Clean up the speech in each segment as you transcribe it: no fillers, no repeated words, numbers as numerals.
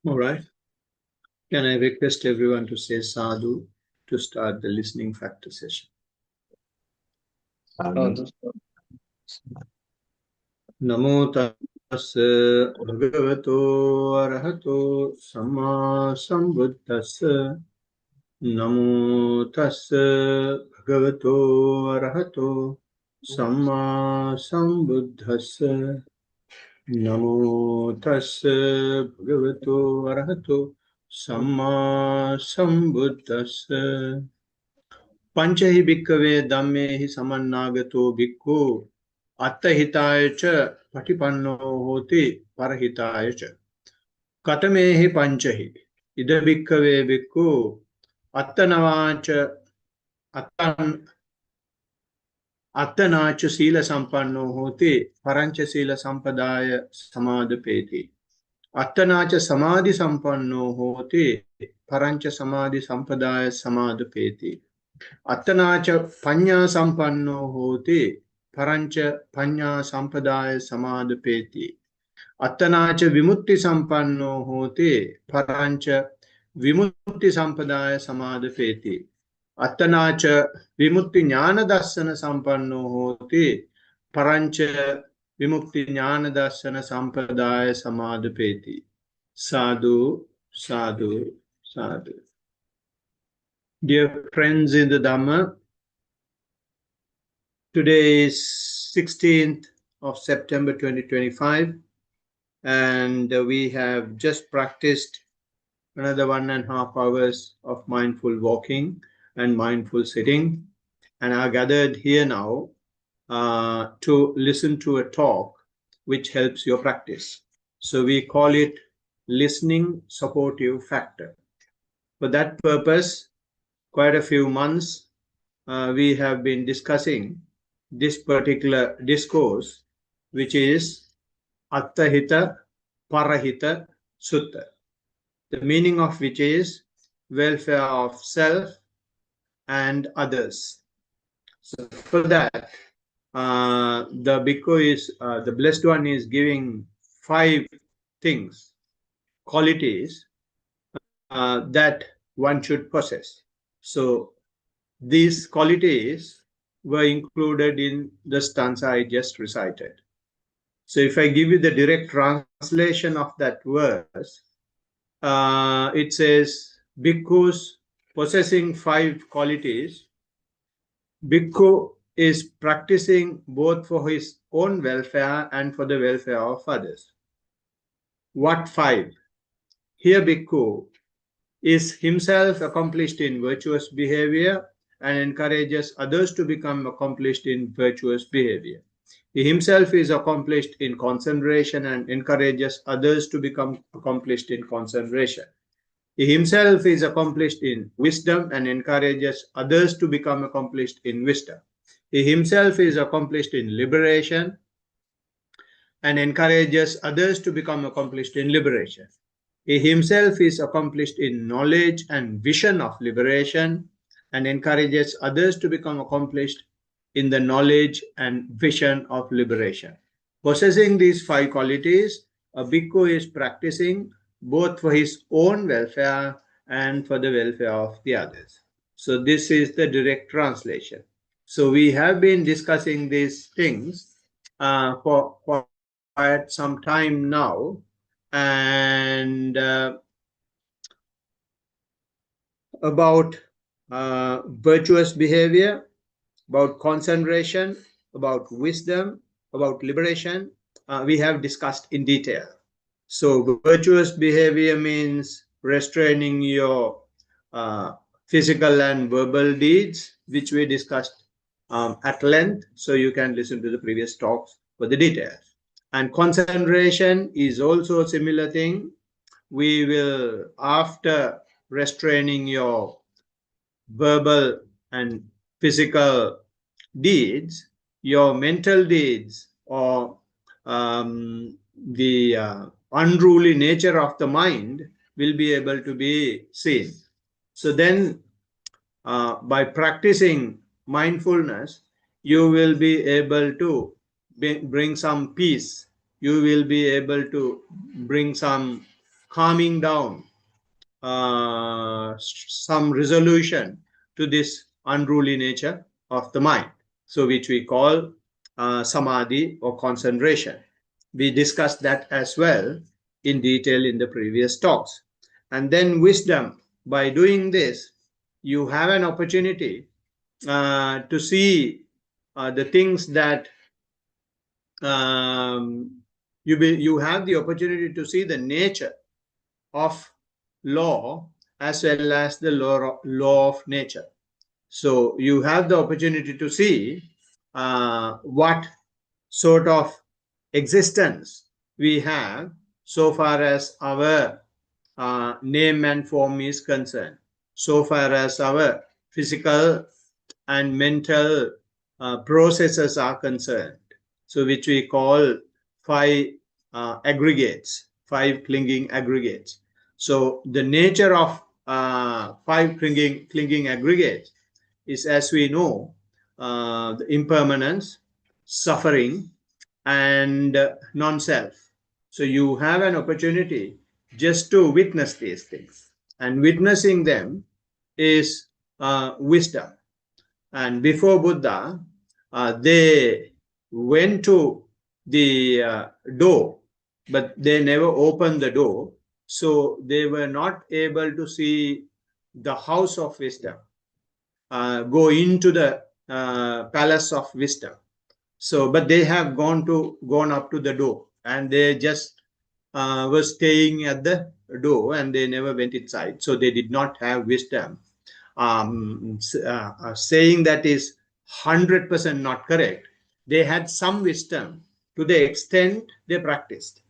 All right. Can I request everyone to say sadhu to start the listening factor session? Namo tassa bhagavato arahato samma sambuddhassa. Namo tassa bhagavato arahato samma sambuddhassa. Namo tassa bhagavato arahato samma sambuddhassa. Panchahi bhikkhave dhammehi samannagato bhikkhu attahitaya cha patipanno hoti parahitaya cha. Katamehi panchahi ida bhikkhave bhikkhu attanavacha attanacha sila sampanno hoti parancha sila sampadaya samadapeti. Attanacha samadhi sampanno hoti parancha samadhi sampadaya samadapeti. Attanacha panya sampanno hoti parancha panya sampadaya samadapeti. Attanacha vimutti sampanno hoti parancha vimutti sampadaya samadapeti. Attanacha vimutti jnana darsana sampanno hoti parancha vimukti jnana darsana sampadaya samadapeti. Sadhu, sadhu, sadhu. Dear friends in the Dhamma, today is 16th of September 2025, and we have just practiced another 1.5 hours of mindful walking and mindful sitting, and are gathered here now to listen to a talk which helps your practice. So we call it listening supportive factor. For that purpose, quite a few months we have been discussing this particular discourse, which is Attahita, Parahita, Sutta, the meaning of which is welfare of self and others. So for that, the bhikkhu is, the blessed one is giving 5 things, qualities that one should possess. So these qualities were included in the stanza I just recited. So if I give you the direct translation of that verse, it says, bhikkhus possessing 5 qualities, bhikkhu is practicing both for his own welfare and for the welfare of others. What 5? Here bhikkhu is himself accomplished in virtuous behavior and encourages others to become accomplished in virtuous behavior. He himself is accomplished in concentration and encourages others to become accomplished in concentration. He himself is accomplished in wisdom and encourages others to become accomplished in wisdom. He himself is accomplished in liberation and encourages others to become accomplished in liberation. He himself is accomplished in knowledge and vision of liberation and encourages others to become accomplished in the knowledge and vision of liberation. Possessing these 5 qualities, a bhikkhu is practicing both for his own welfare and for the welfare of the others. So this is the direct translation. So we have been discussing these things for quite some time now, and about virtuous behavior, about concentration, about wisdom, about liberation, we have discussed in detail. So virtuous behavior means restraining your physical and verbal deeds, which we discussed at length. So you can listen to the previous talks for the details. And concentration is also a similar thing. We will, after restraining your verbal and physical deeds, your mental deeds, or the unruly nature of the mind will be able to be seen. So then by practicing mindfulness, you will be able to bring some peace. You will be able to bring some calming down, some resolution to this unruly nature of the mind, so which we call samadhi or concentration. We discussed that as well in detail in the previous talks. And then wisdom. By doing this, you have an opportunity to see the things that you have the opportunity to see the nature of law as well as the law of nature. So you have the opportunity to see what sort of existence we have so far as our name and form is concerned, so far as our physical and mental processes are concerned, so which we call five aggregates, five clinging aggregates. So the nature of five clinging aggregates is, as we know, the impermanence, suffering, and non-self. So you have an opportunity just to witness these things, and witnessing them is wisdom. And before Buddha, they went to the door, but they never opened the door. So they were not able to see the house of wisdom, go into the palace of wisdom. So, but they have gone up to the door, and they just were staying at the door, and they never went inside. So they did not have wisdom. Saying that is 100% not correct. They had some wisdom to the extent they practiced,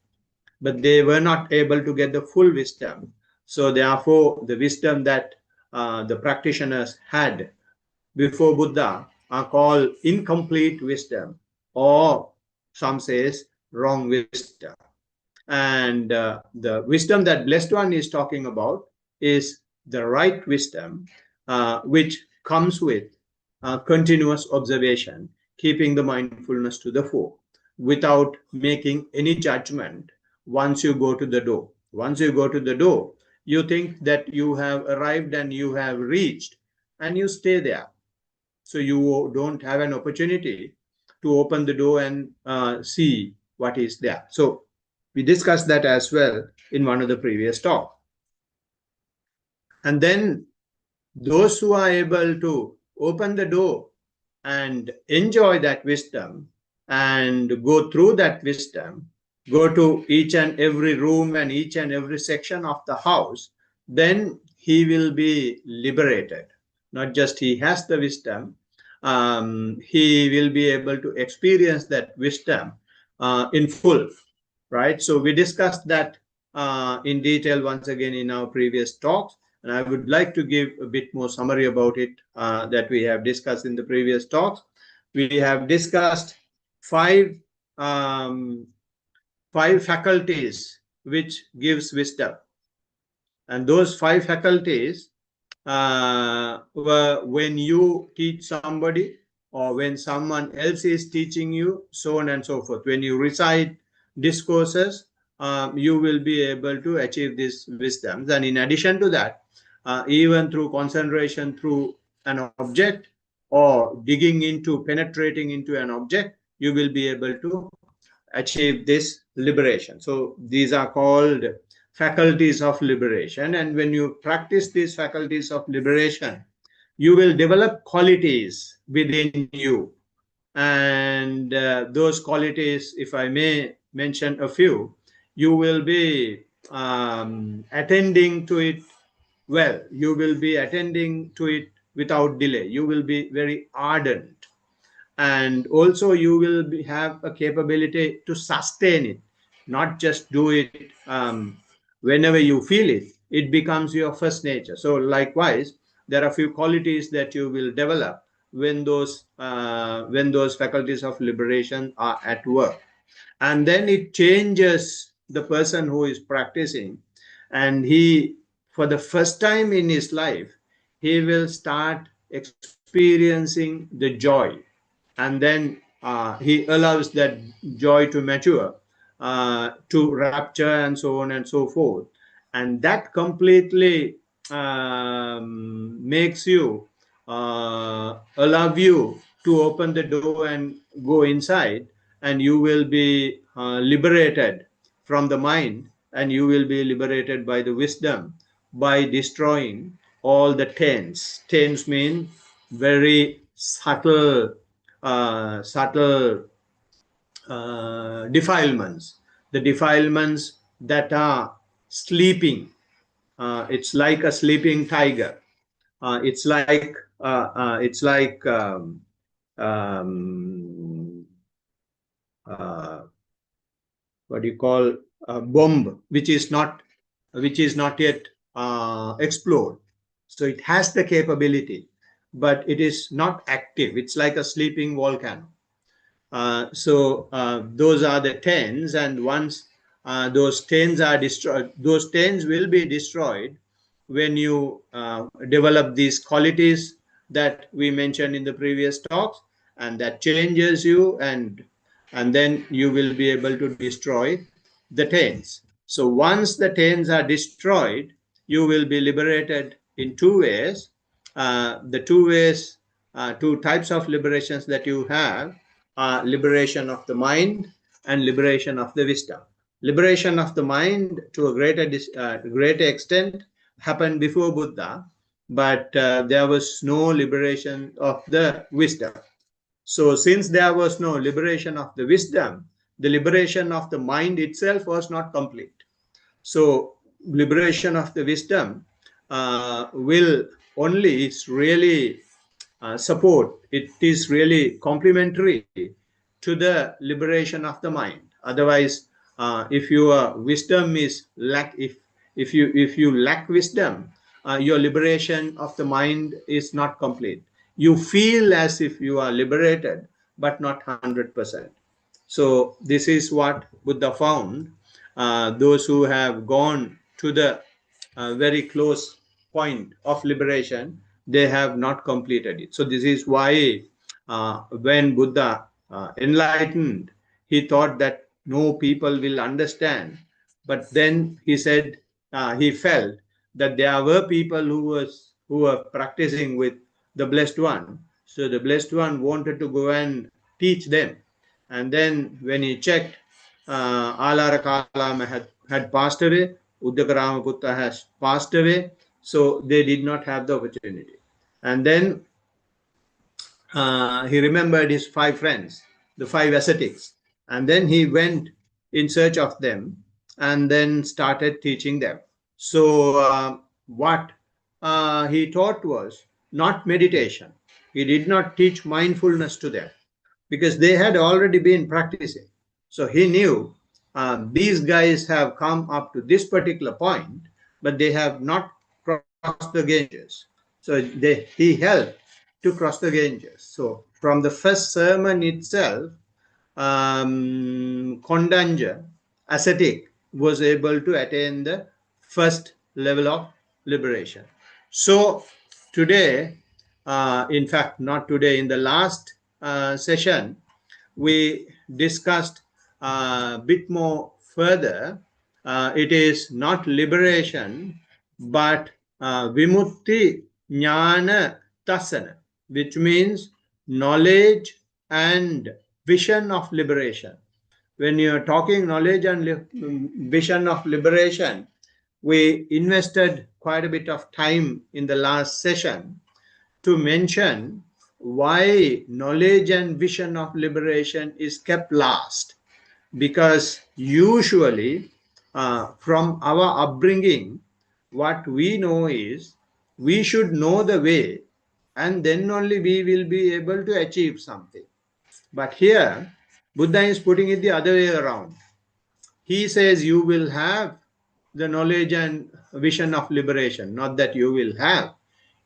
but they were not able to get the full wisdom. So therefore, the wisdom that the practitioners had before Buddha are called incomplete wisdom, or some says wrong wisdom. And the wisdom that Blessed One is talking about is the right wisdom, which comes with continuous observation, keeping the mindfulness to the fore, without making any judgment once you go to the door. Once you go to the door, you think that you have arrived and you have reached, and you stay there. So you don't have an opportunity to open the door and see what is there. So we discussed that as well in one of the previous talks. And then those who are able to open the door and enjoy that wisdom and go through that wisdom, go to each and every room and each and every section of the house, then he will be liberated. Not just he has the wisdom, he will be able to experience that wisdom in full, right? So we discussed that in detail once again in our previous talks, and I would like to give a bit more summary about it that we have discussed in the previous talks. We have discussed five faculties which gives wisdom, and those five faculties were when you teach somebody, or when someone else is teaching you, so on and so forth. When you recite discourses, you will be able to achieve these wisdoms. And in addition to that, even through concentration through an object, or penetrating into an object, you will be able to achieve this liberation. So these are called faculties of liberation. And when you practice these faculties of liberation, you will develop qualities within you. And those qualities, if I may mention a few, you will be attending to it well. You will be attending to it without delay. You will be very ardent. And also you will have a capability to sustain it, not just do it whenever you feel it. It becomes your first nature. So likewise, there are a few qualities that you will develop when those faculties of liberation are at work. And then it changes the person who is practicing, and he, for the first time in his life, he will start experiencing the joy, and then he allows that joy to mature to rapture and so on and so forth. and that completely makes you allow you to open the door and go inside, and you will be liberated from the mind, and you will be liberated by the wisdom, by destroying all the taints. Taints mean very subtle defilements, the defilements that are sleeping. It's like a sleeping tiger. It's like um, uh, what do you call a bomb, which is not yet explored. So it has the capability, but it is not active. It's like a sleeping volcano. So those are the tens, and once those tens are destroyed, those tens will be destroyed when you develop these qualities that we mentioned in the previous talks, and that changes you, and then you will be able to destroy the tens. So once the tens are destroyed, you will be liberated in two ways. The two ways, two types of liberations that you have, liberation of the mind and liberation of the wisdom. Liberation of the mind to a greater extent happened before Buddha, but there was no liberation of the wisdom. So since there was no liberation of the wisdom, the liberation of the mind itself was not complete. So liberation of the wisdom will only is really support. It is really complementary to the liberation of the mind. Otherwise, if your wisdom is if you lack wisdom, your liberation of the mind is not complete. You feel as if you are liberated, but not 100%. So this is what Buddha found. Those who have gone to the very close point of liberation, they have not completed it. So this is why when Buddha enlightened, he thought that no people will understand. But then he said, he felt that there were people who were practicing with the Blessed One. So the Blessed One wanted to go and teach them. And then when he checked, Alara Kalama had passed away, Uddaka has passed away, so they did not have the opportunity. And then he remembered his 5 friends, the 5 ascetics, and then he went in search of them and then started teaching them. So what he taught was not meditation. He did not teach mindfulness to them because they had already been practicing. So he knew these guys have come up to this particular point, but they have not crossed the Ganges. So he helped to cross the Ganges. So from the first sermon itself, Kondanja, ascetic, was able to attain the first level of liberation. So today, in fact, not today, in the last session, we discussed a bit more further. It is not liberation, but vimutti jnana tasana, which means knowledge and vision of liberation. When you are talking knowledge and vision of liberation, we invested quite a bit of time in the last session to mention why knowledge and vision of liberation is kept last. Because usually, from our upbringing, what we know is we should know the way, and then only we will be able to achieve something. But here, Buddha is putting it the other way around. He says you will have the knowledge and vision of liberation, not that you will have.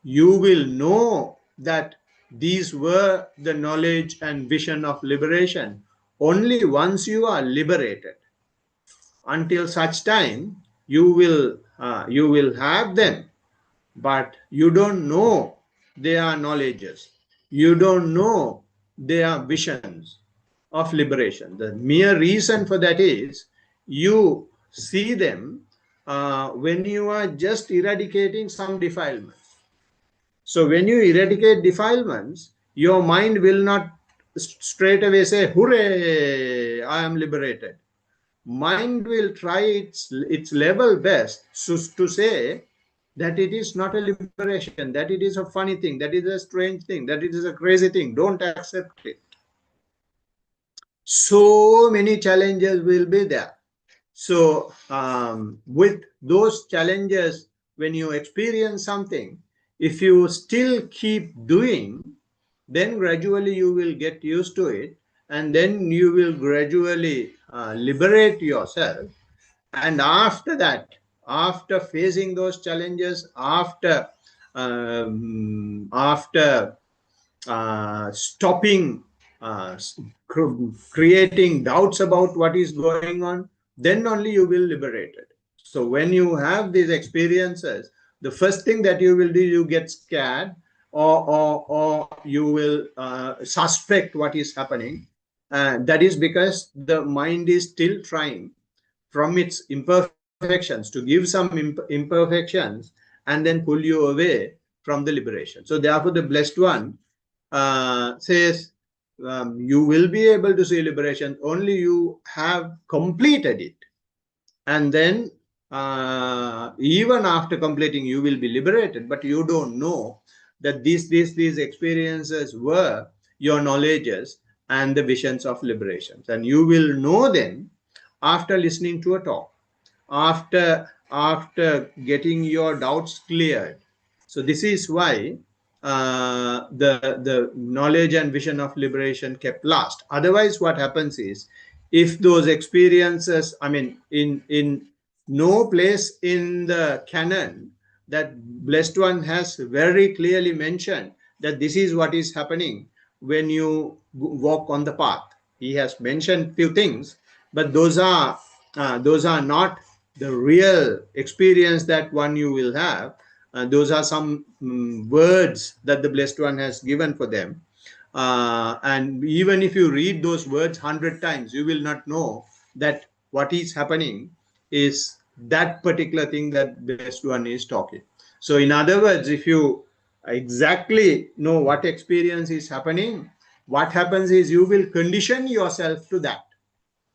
You will know that these were the knowledge and vision of liberation only once you are liberated. Until such time, you will have them, but you don't know they are knowledges. You don't know they are visions of liberation. The mere reason for that is you see them when you are just eradicating some defilements. So when you eradicate defilements, your mind will not straight away say, hooray, I am liberated. Mind will try its level best to say that it is not a liberation, that it is a funny thing, that it is a strange thing, that it is a crazy thing. Don't accept it. So many challenges will be there. So with those challenges, when you experience something, if you still keep doing, then gradually you will get used to it, and then you will gradually liberate yourself. And after that, after facing those challenges, after stopping creating doubts about what is going on, then only you will liberate it. So when you have these experiences, the first thing that you will do, you get scared, or you will suspect what is happening. That is because the mind is still trying from its imperfections to give some imperfections and then pull you away from the liberation. So therefore the Blessed One says, you will be able to see liberation only you have completed it. And then even after completing, you will be liberated, but you don't know that these experiences were your knowledges and the visions of liberations. And you will know them after listening to a talk, after getting your doubts cleared. So this is why the knowledge and vision of liberation kept last. Otherwise, what happens is, if those experiences, I mean, in no place in the canon that Blessed One has very clearly mentioned that this is what is happening when you walk on the path. He has mentioned few things, but those are not the real experience that one you will have. Those are some words that the Blessed One has given for them. And even if you read those words 100 times, you will not know that what is happening is that particular thing that Blessed One is talking. So in other words, if you exactly know what experience is happening, what happens is you will condition yourself to that.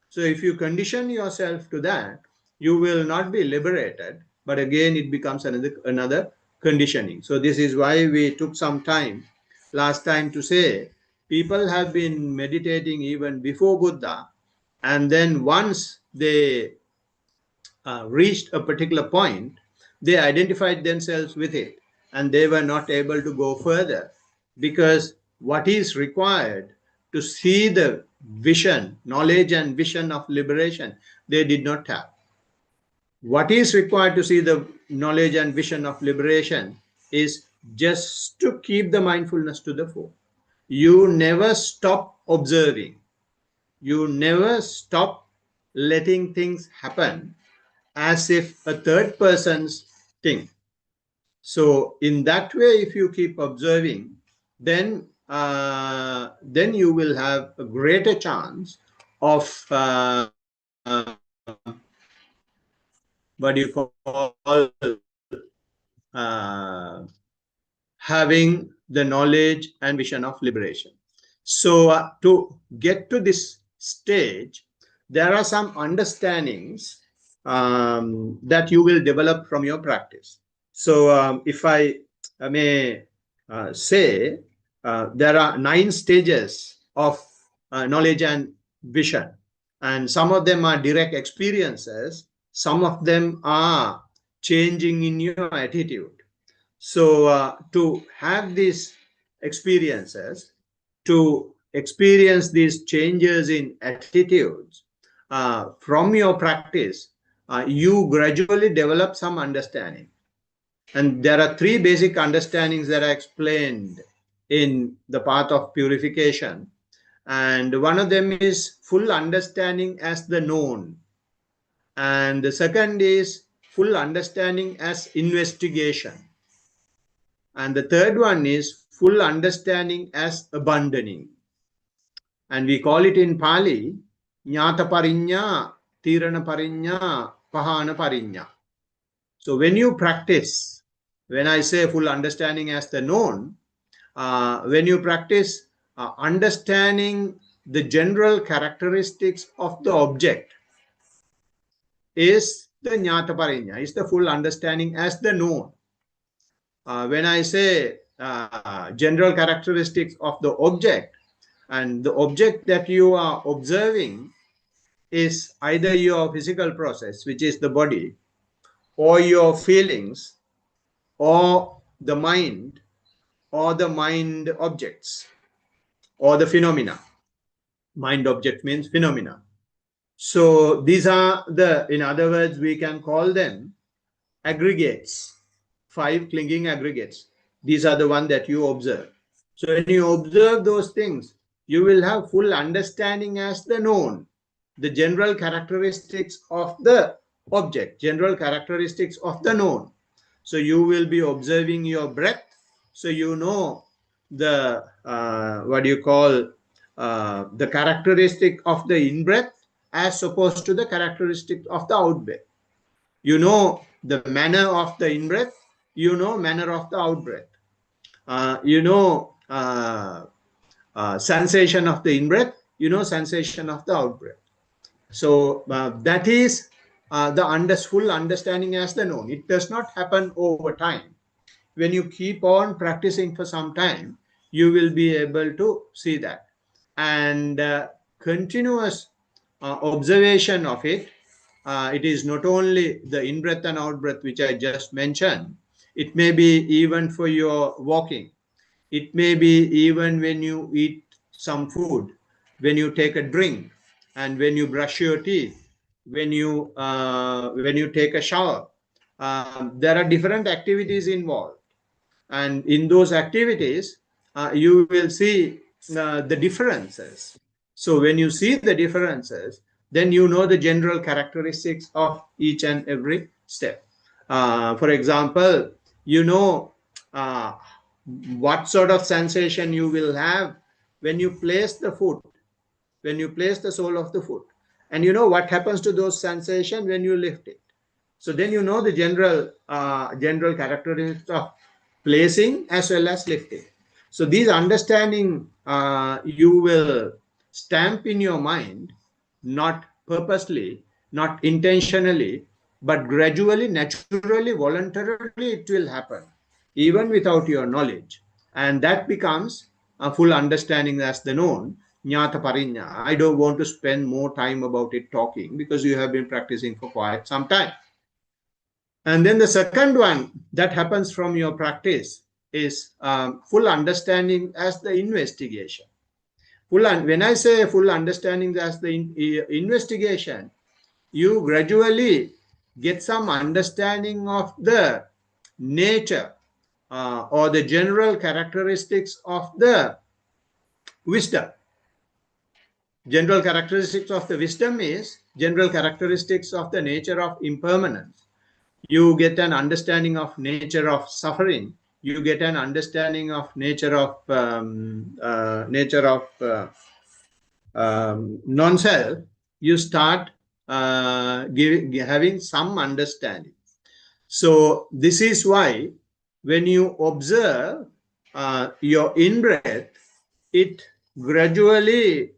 So if you condition yourself to that, you will not be liberated, but again it becomes another conditioning. So this is why we took some time last time to say people have been meditating even before Buddha, and then once they reached a particular point, they identified themselves with it, and they were not able to go further, because what is required to see the vision, knowledge and vision of liberation, they did not have. What is required to see the knowledge and vision of liberation is just to keep the mindfulness to the fore. You never stop observing. You never stop letting things happen as if a third person's thing. So in that way, if you keep observing, then you will have a greater chance of what do you call having the knowledge and vision of liberation. So to get to this stage, there are some understandings that you will develop from your practice. So if I may say, there are 9 stages of knowledge and vision, and some of them are direct experiences, some of them are changing in your attitude. So to have these experiences, to experience these changes in attitudes from your practice, you gradually develop some understanding. And there are 3 basic understandings that are explained in the path of purification. And one of them is full understanding as the known. And the second is full understanding as investigation. And the third one is full understanding as abandoning. And we call it in Pali, Jnata Parinya, Tirana Parinya, Pahana Parinya. So when you practice, when I say full understanding as the known, when you practice understanding the general characteristics of the object is the jnata parinya, is the full understanding as the known. When I say general characteristics of the object, and the object that you are observing is either your physical process, which is the body, or your feelings, or the mind objects, or the phenomena. Mind object means phenomena. So these are the, in other words, we can call them aggregates, 5 clinging aggregates. These are the ones that you observe. So when you observe those things, you will have full understanding as the known, the general characteristics of the object, general characteristics of the known. So you will be observing your breath. So you know the, the characteristic of the in-breath as opposed to the characteristic of the out-breath. You know the manner of the in-breath, you know manner of the out-breath. You know sensation of the in-breath, you know sensation of the out-breath. So that is the full understanding as the known. It does not happen over time. When you keep on practicing for some time, you will be able to see that. And continuous observation of it, it is not only the in-breath and out-breath which I just mentioned. It may be even for your walking. It may be even when you eat some food, when you take a drink, and when you brush your teeth, when you take a shower. There are different activities involved, and in those activities, you will see the differences. So when you see the differences, then you know the general characteristics of each and every step. For example, you know what sort of sensation you will have when you place the foot, when you place the sole of the foot, and you know what happens to those sensations when you lift it. So then you know the general characteristics of placing as well as lifting. So these understanding you will stamp in your mind, not purposely, not intentionally, but gradually, naturally, voluntarily it will happen, even without your knowledge. And that becomes a full understanding as the known, jnata parinya. I don't want to spend more time about it talking because you have been practicing for quite some time. And then the second one that happens from your practice is full understanding as the investigation. When I say full understanding as the investigation, you gradually get some understanding of the nature or the general characteristics of the wisdom. General characteristics of the wisdom is general characteristics of the nature of impermanence. You get an understanding of nature of suffering. You get an understanding of nature of non-self. You start having some understanding. So this is why when you observe your in-breath, it gradually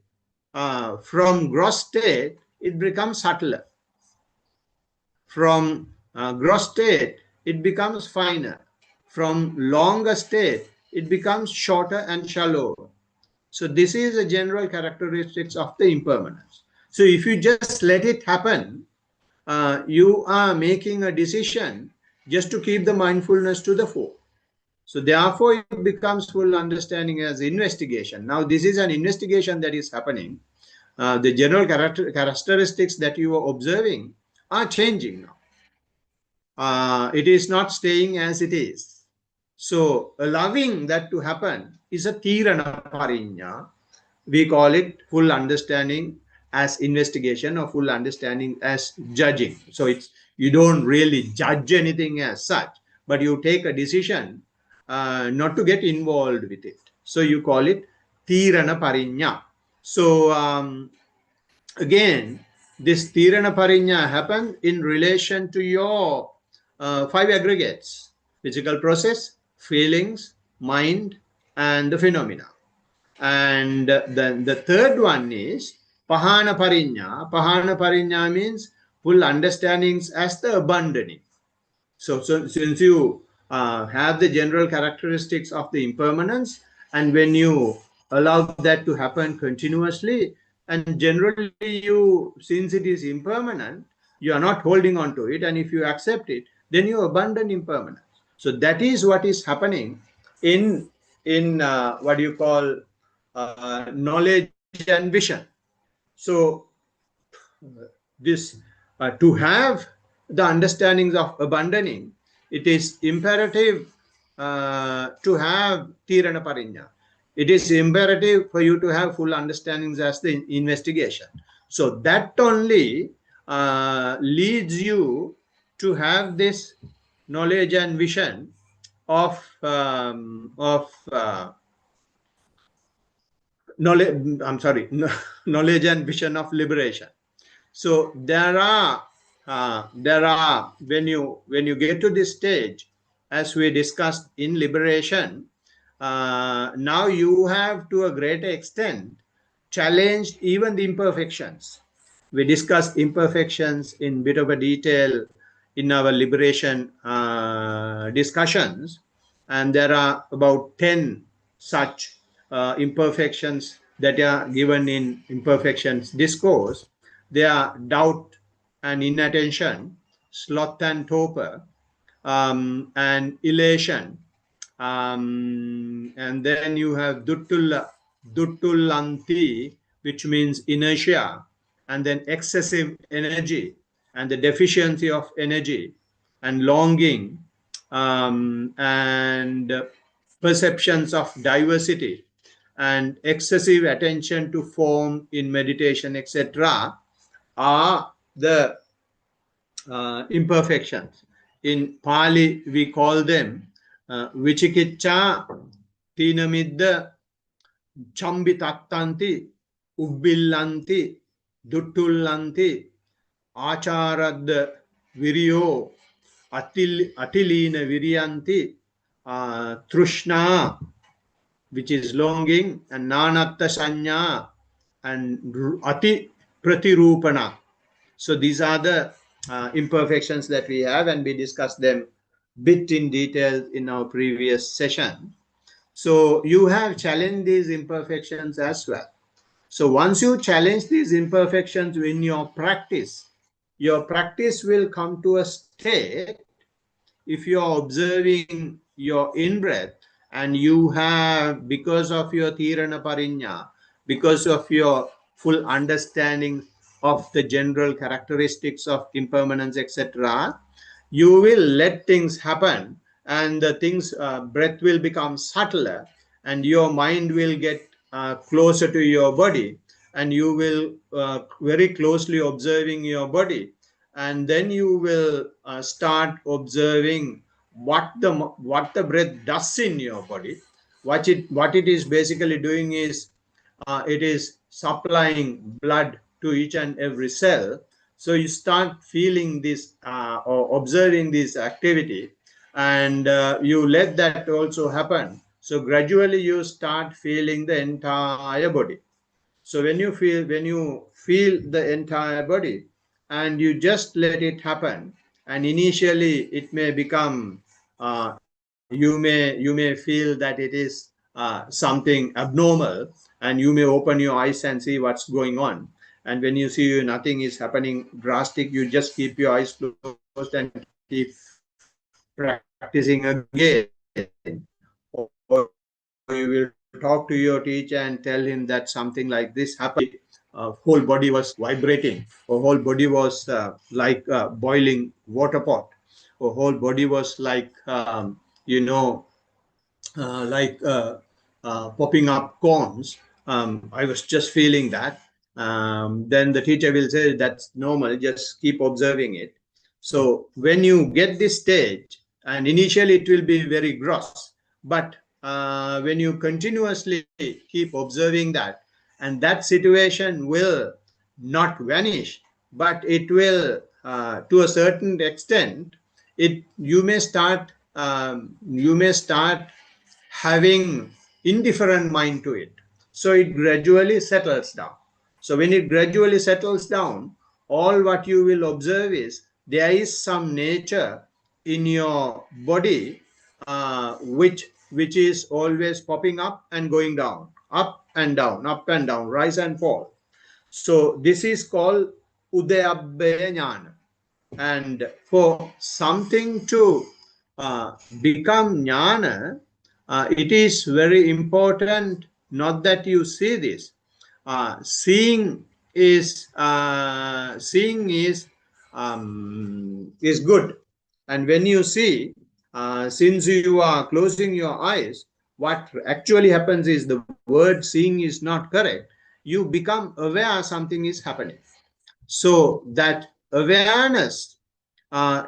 from gross state, it becomes subtler. From gross state, it becomes finer. From longer state, it becomes shorter and shallower. So this is the general characteristics of the impermanence. So if you just let it happen, you are making a decision just to keep the mindfulness to the fore. So therefore, it becomes full understanding as investigation. Now, this is an investigation that is happening. The general characteristics that you are observing are changing now. It is not staying as it is. So allowing that to happen is a tirana parinya. We call it full understanding as investigation or full understanding as judging. So it's, you don't really judge anything as such, but you take a decision not to get involved with it. So you call it tirana parinya. So again, this tirana parinya happens in relation to your five aggregates: physical process, feelings, mind, and the phenomena. And then the third one is Pahana Parinya. Pahana Parinya means full understandings as the abandoning. So since you have the general characteristics of the impermanence, and when you allow that to happen continuously, and generally you, since it is impermanent, you are not holding on to it, and if you accept it, then you abandon impermanence. So that is what is happening in what you call knowledge and vision. So this to have the understandings of abandoning, it is imperative to have tirana parinya. It is imperative for you to have full understandings as the investigation. So that only leads you to have this knowledge and vision of knowledge. I'm sorry, knowledge and vision of liberation. So there are when you get to this stage, as we discussed in liberation, now you have to a greater extent challenged even the imperfections. We discussed imperfections in bit of a detail in our liberation discussions, and there are about 10 such imperfections that are given in imperfections discourse. They are doubt and inattention, sloth and torpor, and elation. And then you have duttullanti, which means inertia, and then excessive energy, and the deficiency of energy, and longing, and perceptions of diversity, and excessive attention to form in meditation, etc., are the imperfections. In Pali, we call them Vichikiccha, Tinamidda, Chambitattanti, Ubbillanti, Duttullanti, Acharad Viryo, Atilina Viryanti, Trushna, which is longing, and Nanatta Sanya, and Ati Pratirupana. So these are the imperfections that we have, and we discussed them bit in detail in our previous session. So you have challenged these imperfections as well. So once you challenge these imperfections in your practice will come to a state, if you are observing your in-breath, and you have, because of your tirana parinya, because of your full understanding of the general characteristics of impermanence, etc., you will let things happen, and the things, breath will become subtler, and your mind will get closer to your body, and you will very closely observing your body, and then you will start observing what the breath does in your body. What it is basically doing is it is supplying blood to each and every cell. So you start feeling this or observing this activity, and you let that also happen. So gradually you start feeling the entire body. So when you feel the entire body, and you just let it happen, and initially it may become you may feel that it is something abnormal, and you may open your eyes and see what's going on. And when you see nothing is happening drastic, you just keep your eyes closed and keep practicing again. Or you will talk to your teacher and tell him that something like this happened. Whole body was vibrating, or whole body was like boiling water pot, or whole body was like like popping up corns. I was just feeling that. Then the teacher will say that's normal, just keep observing it. So when you get this stage, and initially it will be very gross, but when you continuously keep observing that, and that situation will not vanish, but it will to a certain extent, you may start having indifferent mind to it. So it gradually settles down. So when it gradually settles down, all what you will observe is there is some nature in your body which is always popping up and going down, up and down, up and down, rise and fall. So this is called Udayabhaya Jnana. And for something to become jnana, it is very important not that you see this. Seeing is good, and when you see, since you are closing your eyes, what actually happens is the word seeing is not correct. You become aware something is happening. So that awareness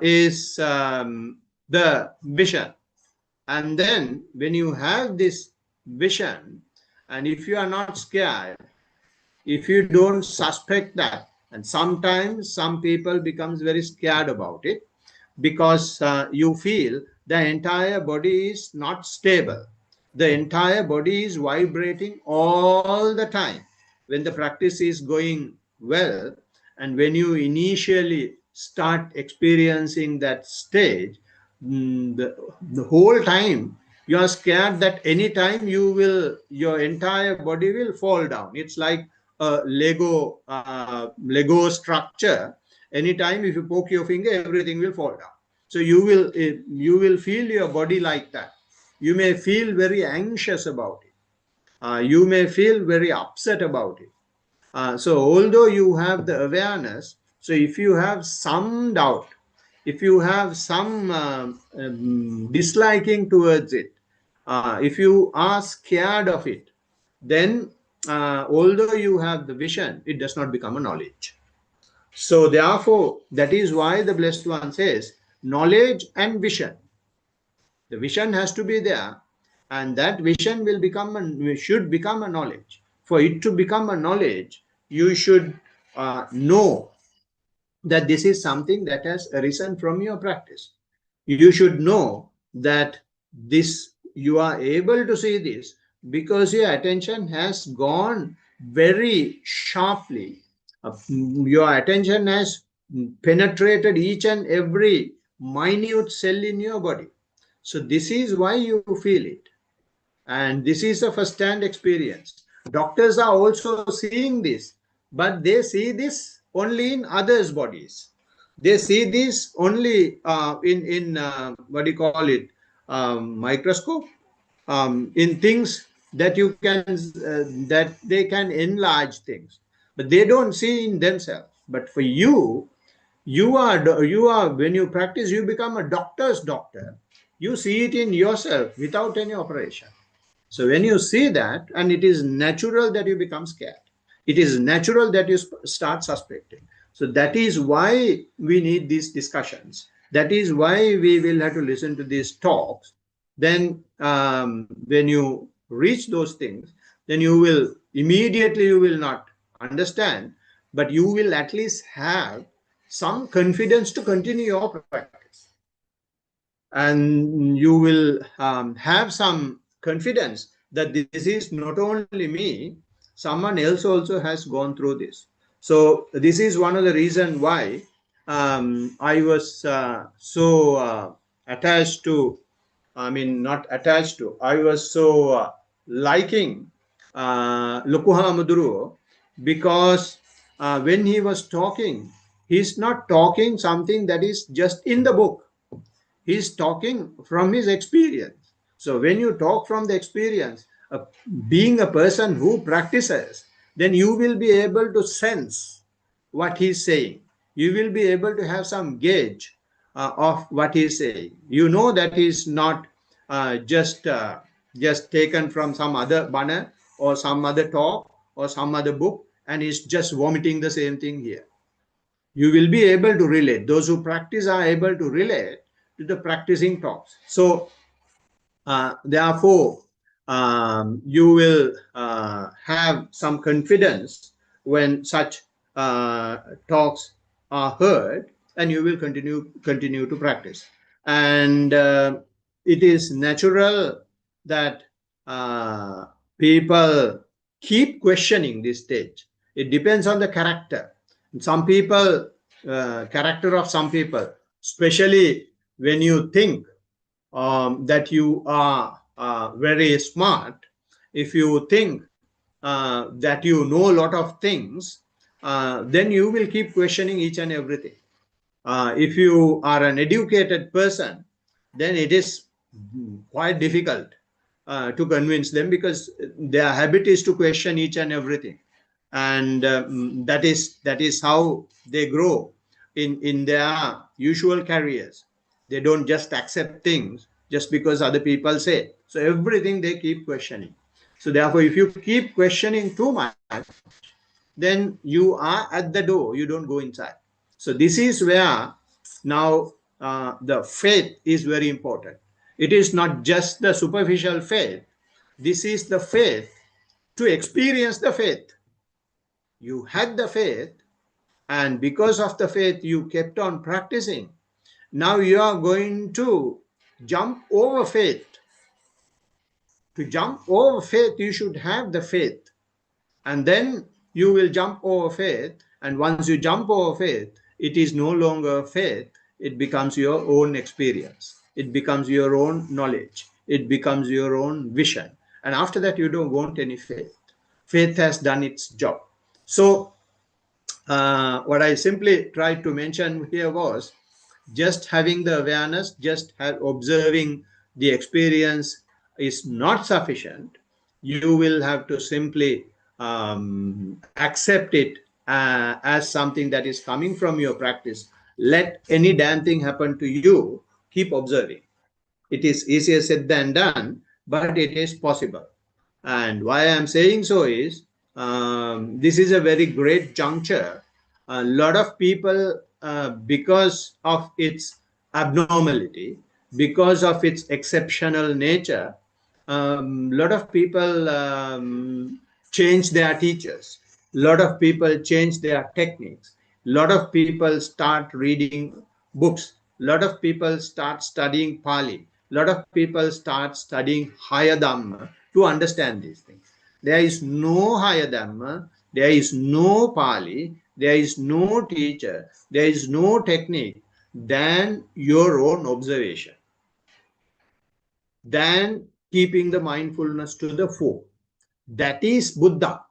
is the vision. And then when you have this vision, and if you are not scared, if you don't suspect that, and sometimes some people becomes very scared about it, because you feel the entire body is not stable, the entire body is vibrating all the time. When the practice is going well, and when you initially start experiencing that stage, the whole time you are scared that anytime your entire body will fall down. It's like a Lego structure. Anytime if you poke your finger, everything will fall down. So you will feel your body like that. You may feel very anxious about it. You may feel very upset about it. So although you have the awareness, so if you have some doubt, if you have some disliking towards it, if you are scared of it, then although you have the vision, it does not become a knowledge. So therefore, that is why the Blessed One says, knowledge and vision. The vision has to be there, and that vision should become a knowledge. For it to become a knowledge, you should know that this is something that has arisen from your practice. You should know that this, you are able to see this because your attention has gone very sharply. Your attention has penetrated each and every minute cell in your body. So this is why you feel it. And this is a first-hand experience. Doctors are also seeing this, but they see this only in others' bodies. They see this only in what do you call it, microscope, in things that you can that they can enlarge things, but they don't see in themselves. But for you, you are when you practice, you become a doctor's doctor. You see it in yourself without any operation. So when you see that, and it is natural that you become scared, it is natural that you start suspecting. So that is why we need these discussions. That is why we will have to listen to these talks. Then when you reach those things, then you will immediately, you will not understand, but you will at least have some confidence to continue your practice. And you will have some confidence that this is not only me, someone else also has gone through this. So this is one of the reasons why I was so attached to, I mean, not attached to, I was so liking Lukuha Maduro, because when he was talking, he's not talking something that is just in the book. He's talking from his experience. So when you talk from the experience, being a person who practices, then you will be able to sense what he's saying. You will be able to have some gauge of what he's saying. You know that he's not just taken from some other banner or some other talk or some other book, and he's just vomiting the same thing here. You will be able to relate. Those who practice are able to relate to the practicing talks. So therefore, you will have some confidence when such talks are heard, and you will continue to practice. And it is natural that people keep questioning this stage. It depends on the character. Some people, character of some people, especially when you think that you are very smart, if you think that you know a lot of things, then you will keep questioning each and everything. If you are an educated person, then it is quite difficult to convince them, because their habit is to question each and everything, and that is how they grow in their usual careers. They don't just accept things just because other people say so. Everything they keep questioning. So therefore, if you keep questioning too much, then you are at the door, you don't go inside. So this is where now the faith is very important. It is not just the superficial faith. This is the faith to experience the faith. You had the faith, and because of the faith, you kept on practicing. Now you are going to jump over faith. To jump over faith, you should have the faith. And then you will jump over faith. And once you jump over faith, it is no longer faith. It becomes your own experience. It becomes your own knowledge. It becomes your own vision. And after that, you don't want any faith. Faith has done its job. So what I simply tried to mention here was just having the awareness, just observing the experience is not sufficient. You will have to simply accept it as something that is coming from your practice. Let any damn thing happen to you, keep observing. It is easier said than done, but it is possible. And why I'm saying so is this is a very great juncture. A lot of people, because of its abnormality, because of its exceptional nature, a lot of people change their teachers. A lot of people change their techniques. A lot of people start reading books. A lot of people start studying Pali. A lot of people start studying higher Dhamma to understand these things. There is no higher Dhamma, there is no Pali, there is no teacher, there is no technique than your own observation, than keeping the mindfulness to the fore. That is Buddha.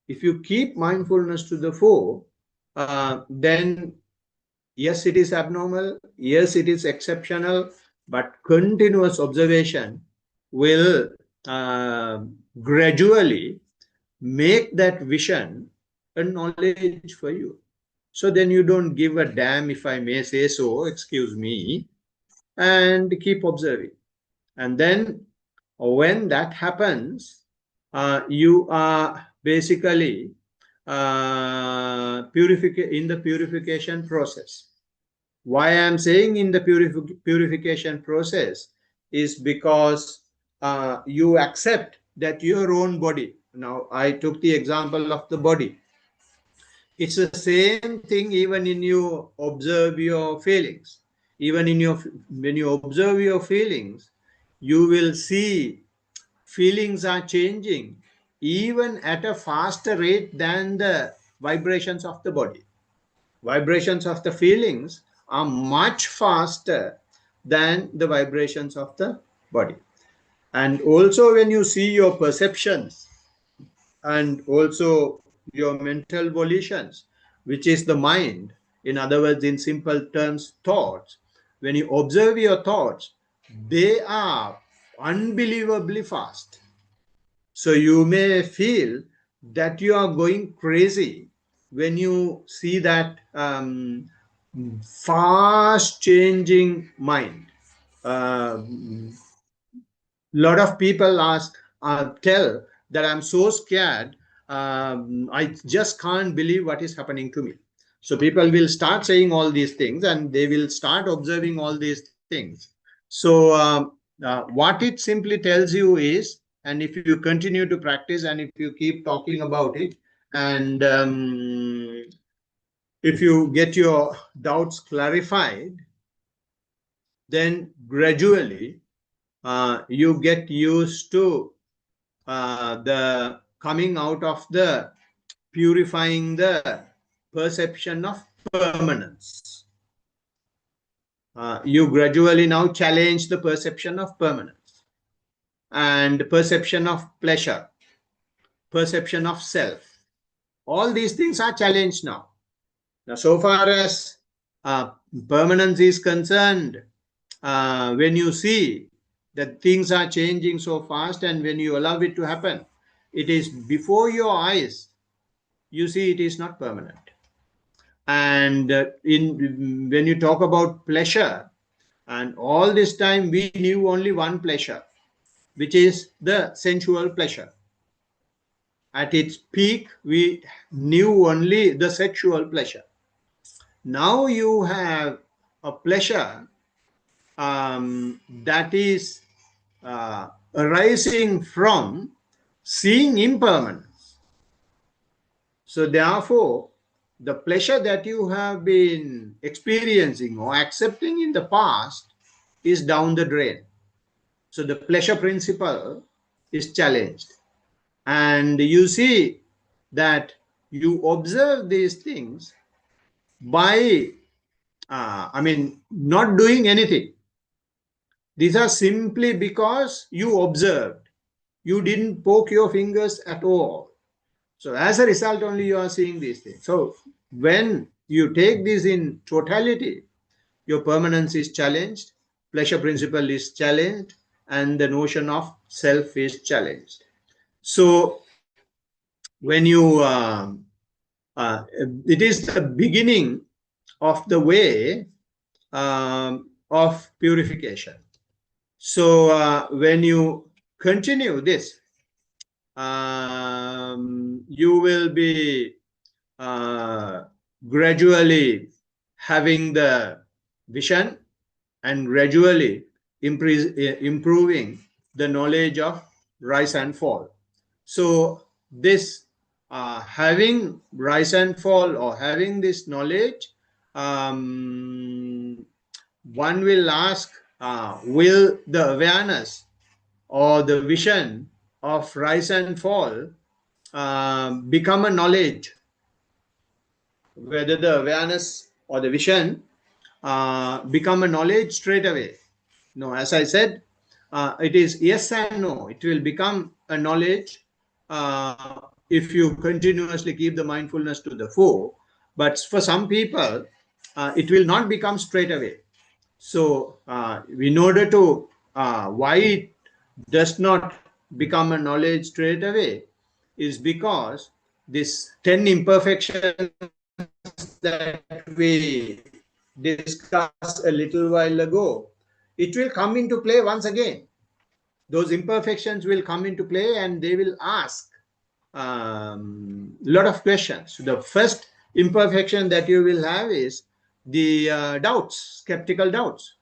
If you keep mindfulness to the fore, then yes, it is abnormal, yes, it is exceptional, but continuous observation will gradually make that vision a knowledge for you. So then you don't give a damn, if I may say so, excuse me, and keep observing. And then when that happens, you are basically in the purification process. Why I'm saying in the purification process is because you accept that your own body. Now, I took the example of the body. It's the same thing even in you observe your feelings. Even in your, when you observe your feelings, you will see feelings are changing even at a faster rate than the vibrations of the body. Vibrations of the feelings are much faster than the vibrations of the body. And also when you see your perceptions and also your mental volitions, which is the mind, in other words, in simple terms, thoughts, when you observe your thoughts, they are unbelievably fast. So you may feel that you are going crazy when you see that fast changing mind. Lot of people tell that I'm so scared, I just can't believe what is happening to me. So people will start saying all these things and they will start observing all these things. So what it simply tells you is, and if you continue to practice and if you keep talking about it, and if you get your doubts clarified, then gradually you get used to the coming out of the purifying the perception of permanence. You gradually now challenge the perception of permanence and perception of pleasure, perception of self. All these things are challenged now. Now, so far as permanence is concerned, when you see that things are changing so fast and when you allow it to happen, it is before your eyes, you see it is not permanent. And when you talk about pleasure, and all this time we knew only one pleasure, which is the sensual pleasure. At its peak, we knew only the sexual pleasure. Now you have a pleasure that is arising from seeing impermanence. So therefore, the pleasure that you have been experiencing or accepting in the past is down the drain. So the pleasure principle is challenged. And you see that you observe these things by, not doing anything. These are simply because you observed. You didn't poke your fingers at all. So as a result, only you are seeing these things. So when you take this in totality, your permanence is challenged, pleasure principle is challenged, and the notion of self is challenged. So when you, it is the beginning of the way of purification. So when you continue this, you will be gradually having the vision and gradually improving the knowledge of rise and fall. So this having rise and fall or having this knowledge, one will ask, will the awareness or the vision of rise and fall become a knowledge? Whether the awareness or the vision become a knowledge straight away? No, as I said, it is yes and no. It will become a knowledge if you continuously keep the mindfulness to the fore. But for some people, it will not become straight away. So in order to, why it does not become a knowledge straight away is because this 10 imperfections that we discussed a little while ago, it will come into play once again. Those imperfections will come into play and they will ask a lot of questions. The first imperfection that you will have is the doubts, skeptical doubts.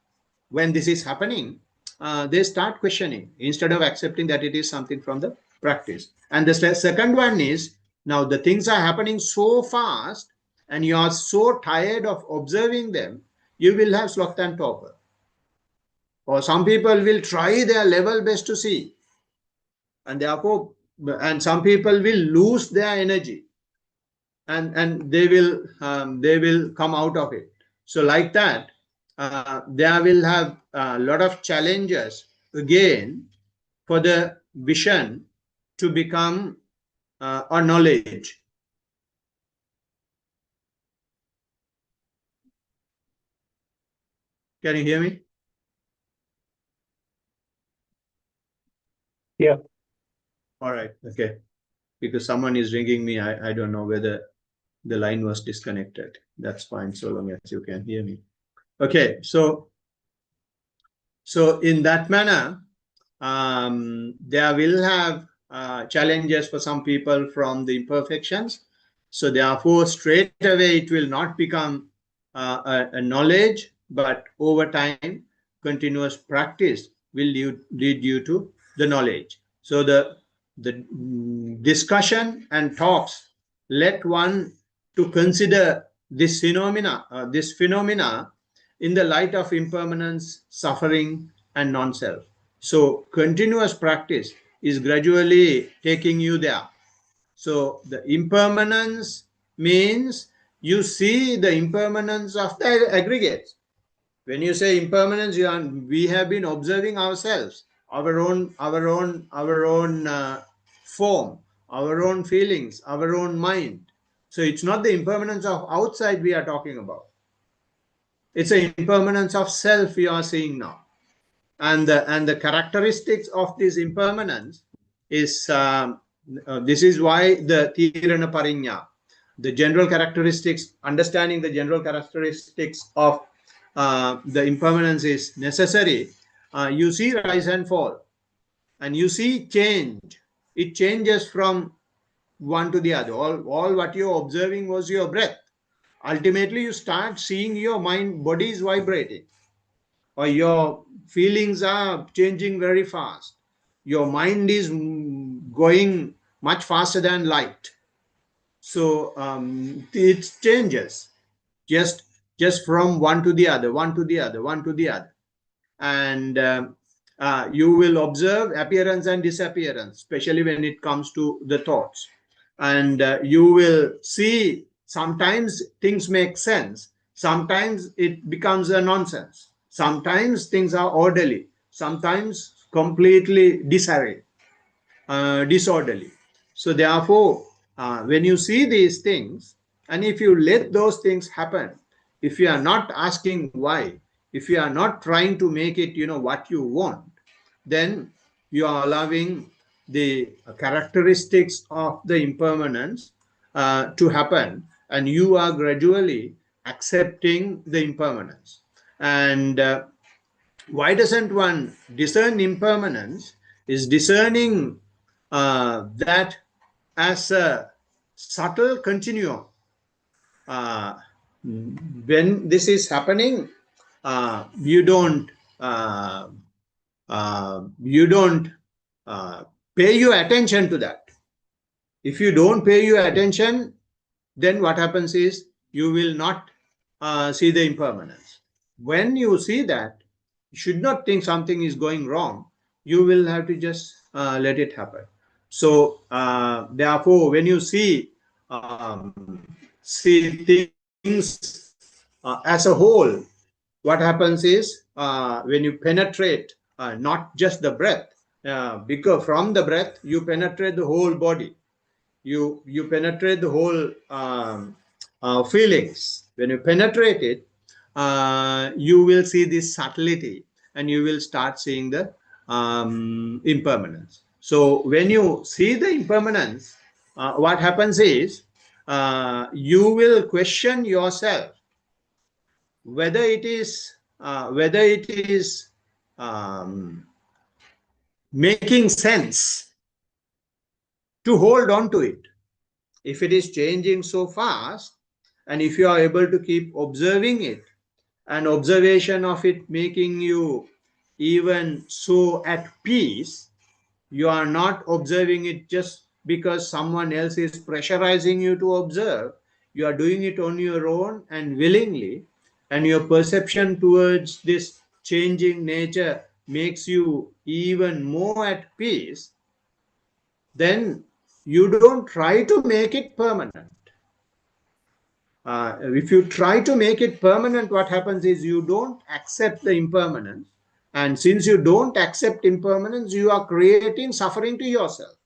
When this is happening, they start questioning instead of accepting that it is something from the practice. And the second one is, now the things are happening so fast and you are so tired of observing them, you will have sloth and torpor. Or some people will try their level best to see, and therefore, and some people will lose their energy, and they will come out of it. So like that, there will have a lot of challenges again for the vision to become a knowledge. Can you hear me? Yeah. All right. Okay. Because someone is ringing me. I don't know whether the line was disconnected. That's fine, so long as you can hear me. Okay. So in that manner, there will have challenges for some people from the imperfections. So therefore, straight away, it will not become a knowledge, but over time, continuous practice will lead you to the knowledge. So the discussion and talks let one to consider this phenomena in the light of impermanence, suffering, and non-self. So continuous practice is gradually taking you there. So the impermanence means you see the impermanence of the aggregates. When you say impermanence, we have been observing ourselves, our own form, our own feelings, our own mind. So it's not the impermanence of outside we are talking about. It's the impermanence of self we are seeing now. And the characteristics of this impermanence is this is why the Tirana Parinya, the general characteristics, understanding the general characteristics of the impermanence is necessary. You see rise and fall, and you see change. It changes from one to the other. All what you're observing was your breath. Ultimately, you start seeing your body is vibrating, or your feelings are changing very fast. Your mind is going much faster than light. So it changes just from one to the other, one to the other, one to the other. And you will observe appearance and disappearance, especially when it comes to the thoughts. And you will see sometimes things make sense, sometimes it becomes a nonsense, sometimes things are orderly, sometimes completely disorderly. So therefore, when you see these things, and if you let those things happen, if you are not asking why, if you are not trying to make it, what you want, then you are allowing the characteristics of the impermanence to happen, and you are gradually accepting the impermanence. And why doesn't one discern impermanence? Is discerning that as a subtle continuum. When this is happening, you don't pay your attention to that. If you don't pay your attention, then what happens is you will not see the impermanence. When you see that, you should not think something is going wrong. You will have to just let it happen. So therefore, when you see things as a whole, what happens is when you penetrate not just the breath, because from the breath you penetrate the whole body, you penetrate the whole feelings. When you penetrate it, you will see this subtlety, and you will start seeing the impermanence. So when you see the impermanence, what happens is you will question yourself whether it is making sense to hold on to it. If it is changing so fast, and if you are able to keep observing it, and observation of it making you even so at peace, you are not observing it just because someone else is pressurizing you to observe. You are doing it on your own and willingly, and your perception towards this changing nature makes you even more at peace. Then you don't try to make it permanent. If you try to make it permanent, what happens is you don't accept the impermanence. And since you don't accept impermanence, you are creating suffering to yourself,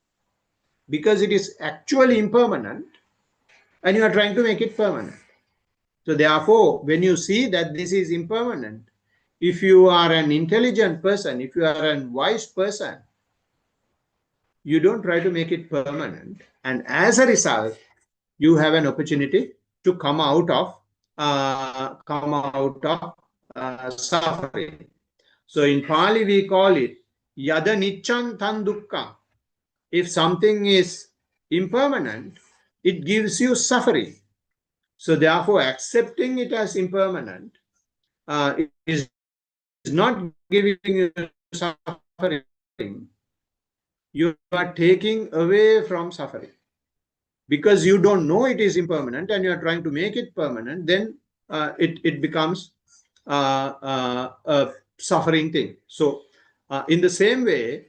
because it is actually impermanent and you are trying to make it permanent. So therefore, when you see that this is impermanent, if you are an intelligent person, if you are a wise person, you don't try to make it permanent. And as a result, you have an opportunity to come out of suffering. So in Pali we call it yada nicchan tan dukkha. If something is impermanent, it gives you suffering. So therefore, accepting it as impermanent is not giving you suffering. You are taking away from suffering. Because you don't know it is impermanent and you are trying to make it permanent, then it becomes suffering thing. So in the same way,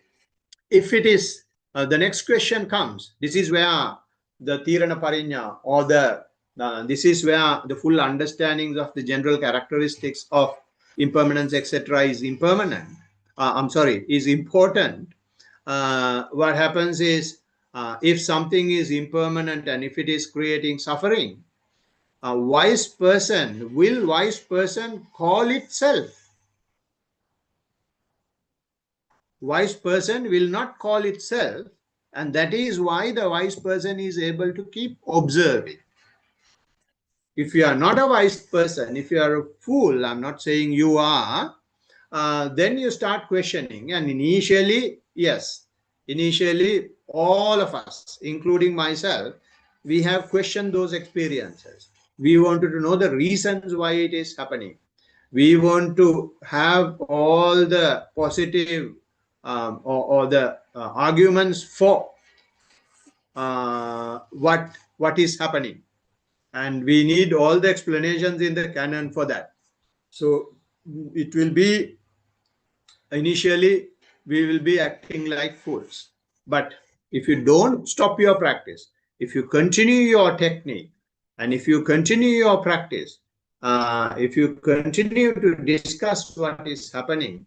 if it is the next question comes, this is where the Tirana Parinya, or this is where the full understandings of the general characteristics of impermanence, etc., is impermanent. Is important. What happens is, if something is impermanent and if it is creating suffering, a wise person call it self? Wise person will not call it self, and that is why the wise person is able to keep observing. If you are not a wise person, if you are a fool, I'm not saying you are, then you start questioning. And initially, yes, initially all of us, including myself, we have questioned those experiences. We wanted to know the reasons why it is happening. We want to have all the positive or the arguments for what is happening, and we need all the explanations in the canon for that. So it will be, initially we will be acting like fools. But if you don't stop your practice, if you continue your technique, and if you continue your practice, if you continue to discuss what is happening,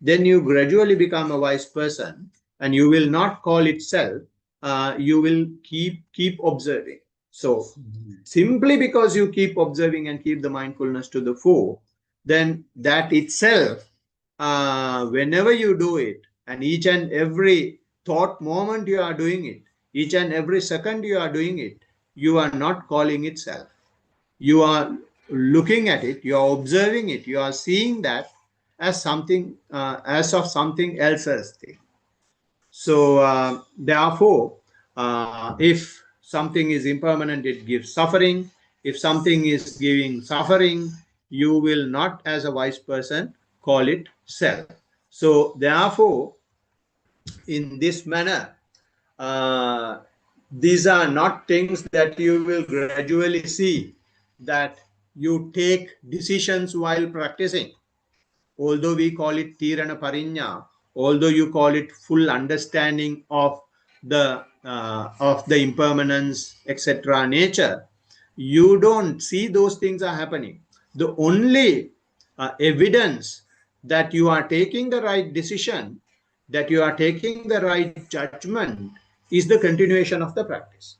then you gradually become a wise person, and you will not call it self. You will keep observing. So simply because you keep observing and keep the mindfulness to the fore, then that itself, whenever you do it, and each and every thought moment you are doing it, each and every second you are doing it, you are not calling it self. You are looking at it, you are observing it, you are seeing that as something, as of something else's thing. So therefore, if something is impermanent, it gives suffering. If something is giving suffering, you will not, as a wise person, call it self. So therefore, in this manner, these are not things that you will gradually see, that you take decisions while practicing. Although we call it Tirana Parinya, although you call it full understanding of the impermanence, etc., nature, you don't see those things are happening. The only evidence that you are taking the right decision, that you are taking the right judgment, is the continuation of the practice.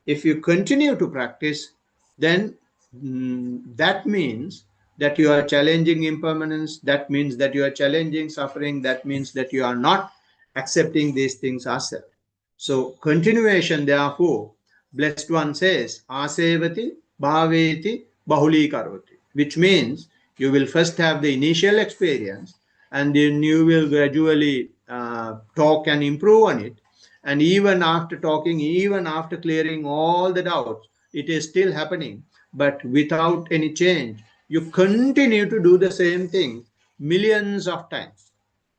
If you continue to practice, then that means that you are challenging impermanence, that means that you are challenging suffering, that means that you are not accepting these things as self. So continuation, therefore, blessed one says, asevati bhaveti bahuli karoti, which means you will first have the initial experience, and then you will gradually talk and improve on it. And even after talking, even after clearing all the doubts, it is still happening, but without any change. You continue to do the same thing millions of times.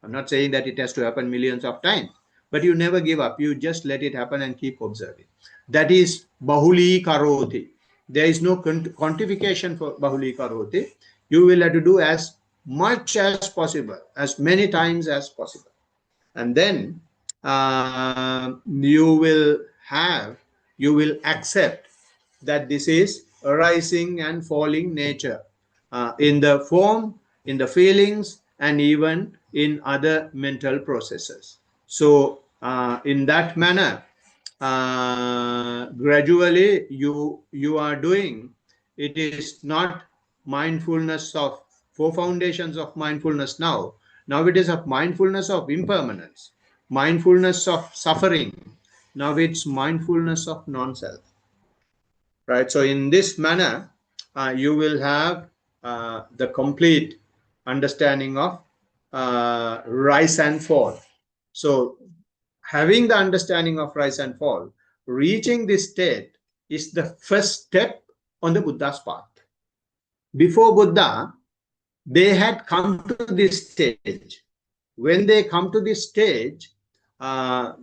I'm not saying that it has to happen millions of times, but you never give up. You just let it happen and keep observing. That is bahuli karoti. There is no quantification for bahuli karoti. You will have to do as much as possible, as many times as possible. And then you will accept that this is arising and falling nature, in the form, in the feelings, and even in other mental processes. So in that manner, gradually you are doing, it is not mindfulness of four foundations of mindfulness now. Now it is of mindfulness of impermanence, mindfulness of suffering. Now it's mindfulness of non-self. Right? So in this manner, you will have the complete understanding of rise and fall. So having the understanding of rise and fall, reaching this state is the first step on the Buddha's path. Before Buddha, they had come to this stage. When they come to this stage, what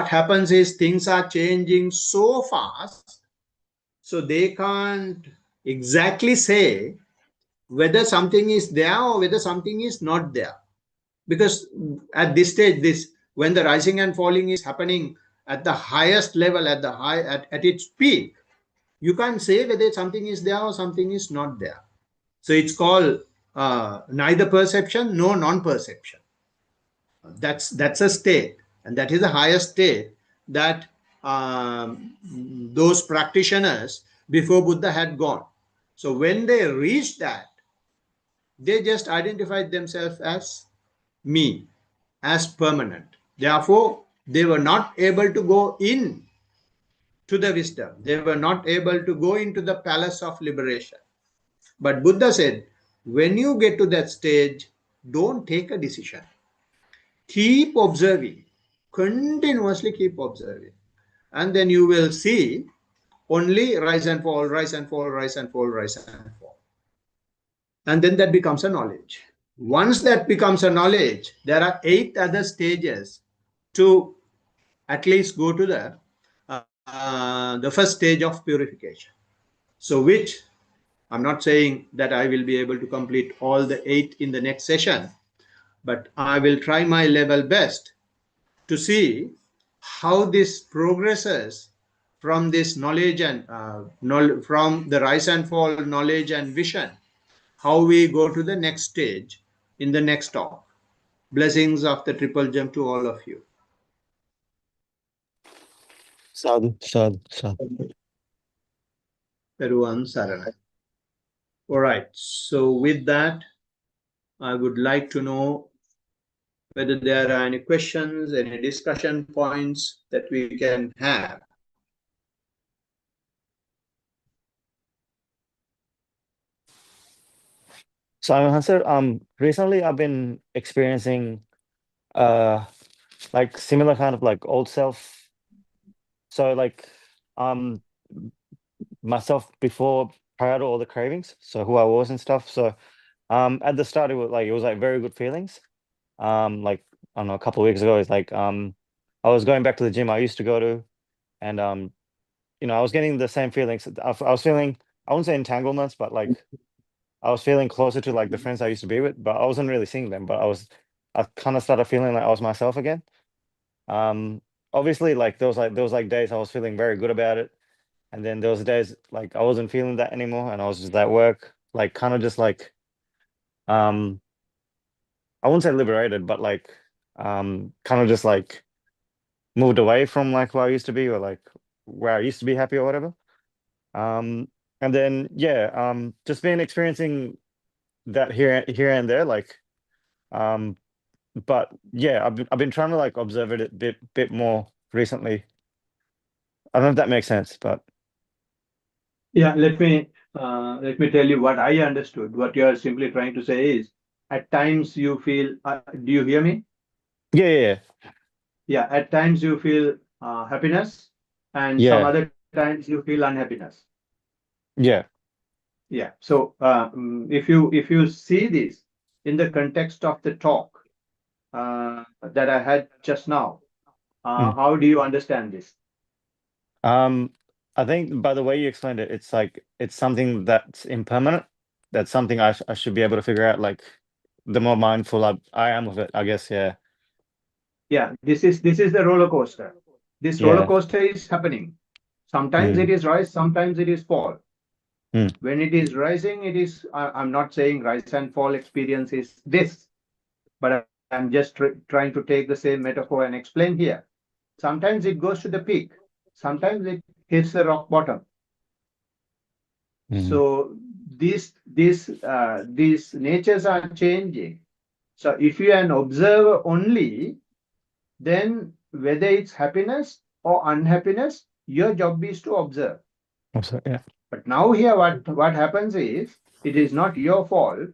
happens is things are changing so fast, so they can't exactly say whether something is there or whether something is not there. Because at this stage, when the rising and falling is happening at the highest level, at its peak, you can't say whether something is there or something is not there. So it's called neither perception nor non-perception. That's a state, and that is the highest state that those practitioners before Buddha had gone. So when they reached that, they just identified themselves as me, as permanent. Therefore, they were not able to go in to the wisdom. They were not able to go into the palace of liberation. But Buddha said, when you get to that stage, don't take a decision. Keep observing, continuously keep observing. And then you will see only rise and fall, rise and fall, rise and fall, rise and fall. And then that becomes a knowledge. Once that becomes a knowledge, there are 8 other stages to at least go to the first stage of purification. So which I'm not saying that I will be able to complete all the 8 in the next session, but I will try my level best to see how this progresses from this knowledge and from the rise and fall knowledge and vision, how we go to the next stage in the next talk. Blessings of the triple gem to all of you. Sadhu, sadhu, sadhu. Everyone, Sarana. All right. So with that, I would like to know whether there are any questions, any discussion points that we can have. So Hansar, recently I've been experiencing like similar kind of like old self. So like myself before, prior to all the cravings, so who I was and stuff. So at the start it was like very good feelings. Like I don't know, a couple of weeks ago, it's like I was going back to the gym I used to go to, and you know, I was getting the same feelings. I was feeling, I wouldn't say entanglements, but like I was feeling closer to like the friends I used to be with, but I wasn't really seeing them. But I kind of started feeling like I was myself again. Obviously, like there was like days I was feeling very good about it, and then there was days like I wasn't feeling that anymore, and I was just at work, like kind of just like um, I wouldn't say liberated, but like kind of just like moved away from like where I used to be, or like where I used to be happy or whatever. And then yeah, just been experiencing that here and there, like um but yeah, I've been trying to like observe it a bit more recently. I don't know if that makes sense, but Yeah, let me tell you what I understood. What you are simply trying to say is, at times you feel. Do you hear me? yeah. Yeah, at times you feel happiness, and some Yeah, other times you feel unhappiness. yeah. Yeah. So if you see this in the context of the talk that I had just now, Mm. how do you understand this? um I think by the way you explained it, it's like it's something that's impermanent. That's something I should be able to figure out, like the more mindful I am of it, I guess. Yeah. Yeah, this is the roller coaster. This roller Yeah. coaster is happening. Sometimes it Mm. is rise, sometimes it is fall. Mm. When it is rising, it is. I'm not saying rise and fall experience is this, but I'm just trying to take the same metaphor and explain here. Sometimes it goes to the peak. Sometimes it hits the rock bottom. Mm. So these natures are changing. So if you are an observer only, then whether it's happiness or unhappiness, your job is to observe. Also, yeah. But now here, what happens is, it is not your fault.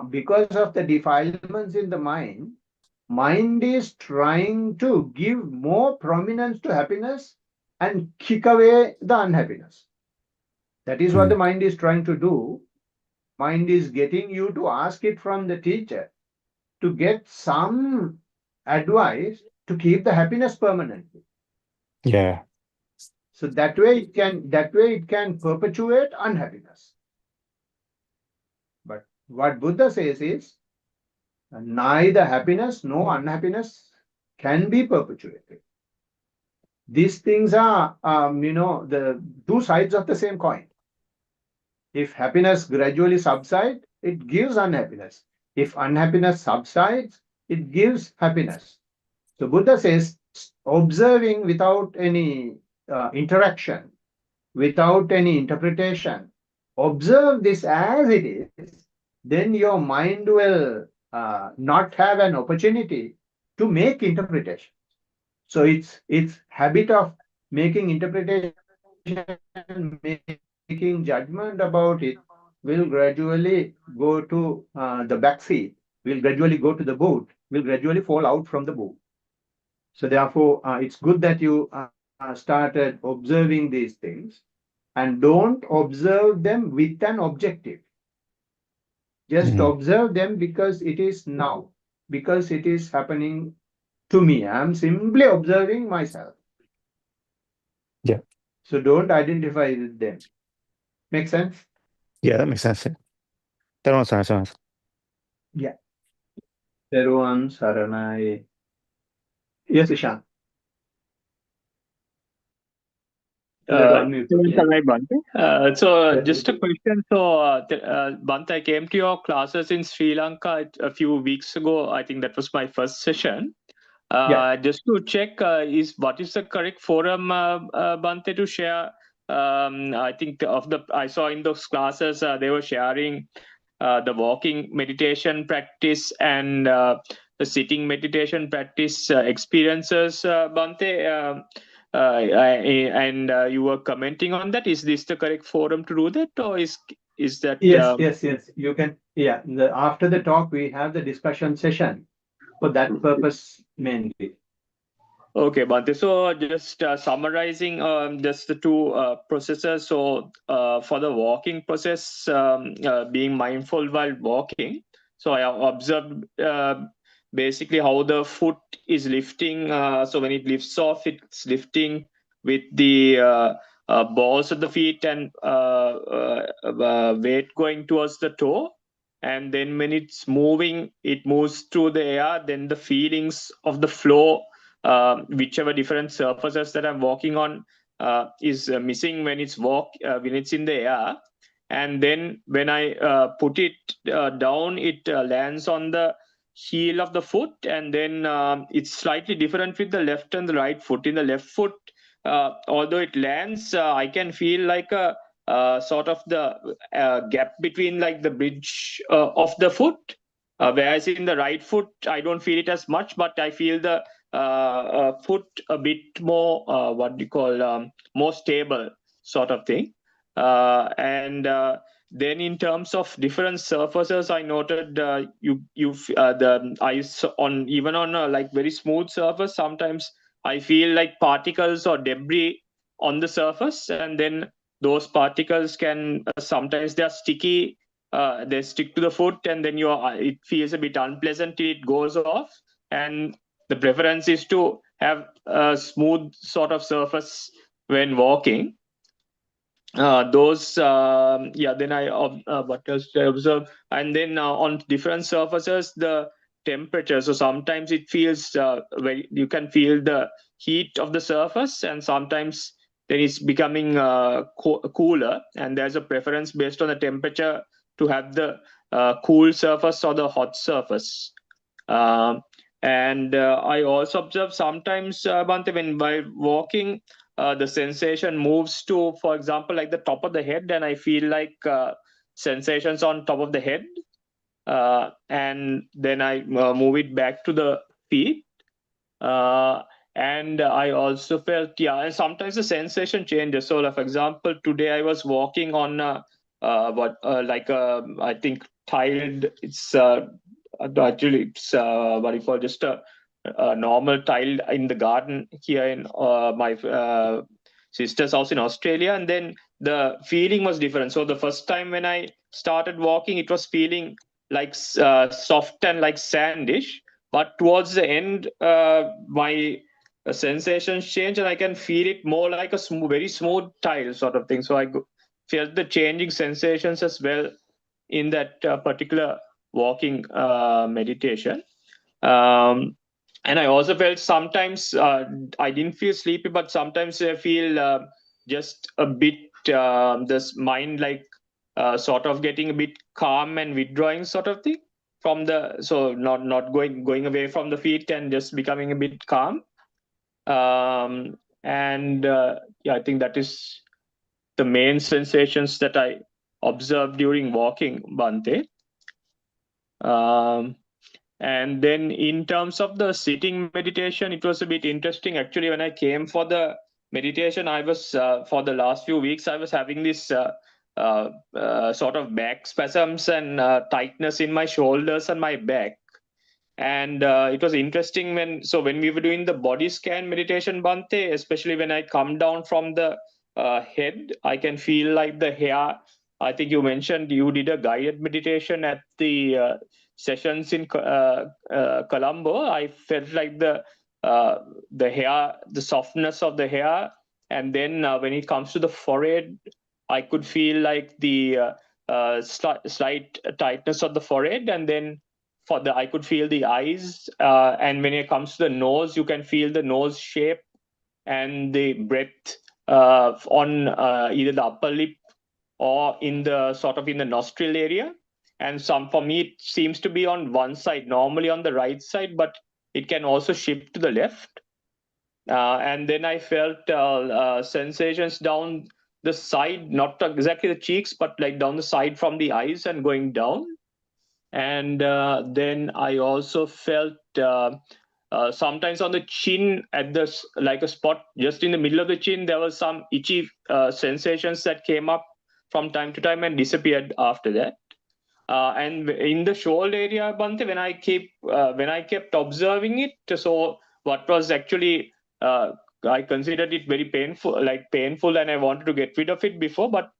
Because of the defilements in the mind is trying to give more prominence to happiness and kick away the unhappiness. That is what the Mm. mind is trying to do. Mind is getting you to ask it from the teacher to get some advice to keep the happiness permanently. Yeah. So that way it can perpetuate unhappiness. What Buddha says is neither happiness nor unhappiness can be perpetuated. These things are, the two sides of the same coin. If happiness gradually subsides, it gives unhappiness. If unhappiness subsides, it gives happiness. So Buddha says, observing without any interaction, without any interpretation, observe this as it is, then your mind will not have an opportunity to make interpretation. So it's habit of making interpretation, making judgment about it will gradually go to the back seat, will gradually go to the boot, will gradually fall out from the boot. So therefore, it's good that you started observing these things and don't observe them with an objective. Just observe them because it is now, because it is happening to me. I'm simply observing myself. Yeah. So don't identify with them. Make sense? Yeah, that makes sense. That don't sound sense. Yeah. Teruvan Saranai. Yes, Ishan. You have to unmute. Yeah. So just a question. So Bante, I came to your classes in Sri Lanka a few weeks ago. I think that was my first session. Just to check, what is the correct forum, Bante, to share? I think I saw in those classes they were sharing the walking meditation practice and the sitting meditation practice experiences, Bante. And you were commenting on that. Is this the correct forum to do that, or is that? Yes. You can. Yeah. After the talk, we have the discussion session for that purpose mainly. Okay, Bhante. So just summarizing just the two processes. So for the walking process, being mindful while walking. So I observed basically how the foot is lifting. So when it lifts off, it's lifting with the balls of the feet and weight going towards the toe. And then when it's moving, it moves through the air. Then the feelings of the flow, whichever different surfaces that I'm walking on is missing when it's in the air. And then when I put it down, it lands on the heel of the foot, and then it's slightly different with the left and the right foot. In the left foot, although it lands, I can feel like a sort of the gap between like the bridge of the foot. Whereas in the right foot, I don't feel it as much, but I feel the foot a bit more more stable sort of thing. And then in terms of different surfaces, I noted the ice on even on a like very smooth surface, sometimes I feel like particles or debris on the surface, and then those particles can sometimes they are sticky. They stick to the foot, and then it feels a bit unpleasant till it goes off. And the preference is to have a smooth sort of surface when walking. Then what else did I observe? And then on different surfaces, the temperature. So sometimes it feels you can feel the heat of the surface, and sometimes then it's becoming cooler. And there's a preference based on the temperature to have the cool surface or the hot surface. And I also observe sometimes, Bhante, when while walking, the sensation moves to, for example, like the top of the head, and I feel like sensations on top of the head, and then I move it back to the feet. And I also felt, and sometimes the sensation changes. So, like, for example, today I was walking on I think tiled. It's actually it's what do you call, just a normal tile in the garden here in my sister's house in Australia. And then the feeling was different. So the first time when I started walking, it was feeling like soft and like sandish. But towards the end, my sensations change, and I can feel it more like a very smooth tile sort of thing. So I felt the changing sensations as well in that particular walking meditation. And I also felt sometimes I didn't feel sleepy, but sometimes I feel just a bit this mind like sort of getting a bit calm and withdrawing sort of thing from the, so not going away from the feet and just becoming a bit calm. And yeah, I think that is the main sensations that I observed during walking, Bhante. And then in terms of the sitting meditation, it was a bit interesting. Actually, when I came for the meditation, I was, for the last few weeks, I was having this sort of back spasms and tightness in my shoulders and my back. And it was interesting when we were doing the body scan meditation, Bhante, especially when I come down from the head, I can feel like the hair. I think you mentioned you did a guided meditation at the sessions in Colombo. I felt like the hair, the softness of the hair, and then when it comes to the forehead, I could feel like the slight tightness of the forehead, and then I could feel the eyes, and when it comes to the nose, you can feel the nose shape and the breath on either the upper lip or in the sort of in the nostril area. And for me, it seems to be on one side, normally on the right side, but it can also shift to the left. And then I felt sensations down the side, not exactly the cheeks, but like down the side from the eyes and going down. And then I also felt sometimes on the chin, at this like a spot just in the middle of the chin, there was some itchy sensations that came up from time to time and disappeared after that. And in the shoulder area, Bhante, when I kept observing it, so what was actually I considered it very painful, and I wanted to get rid of it before, but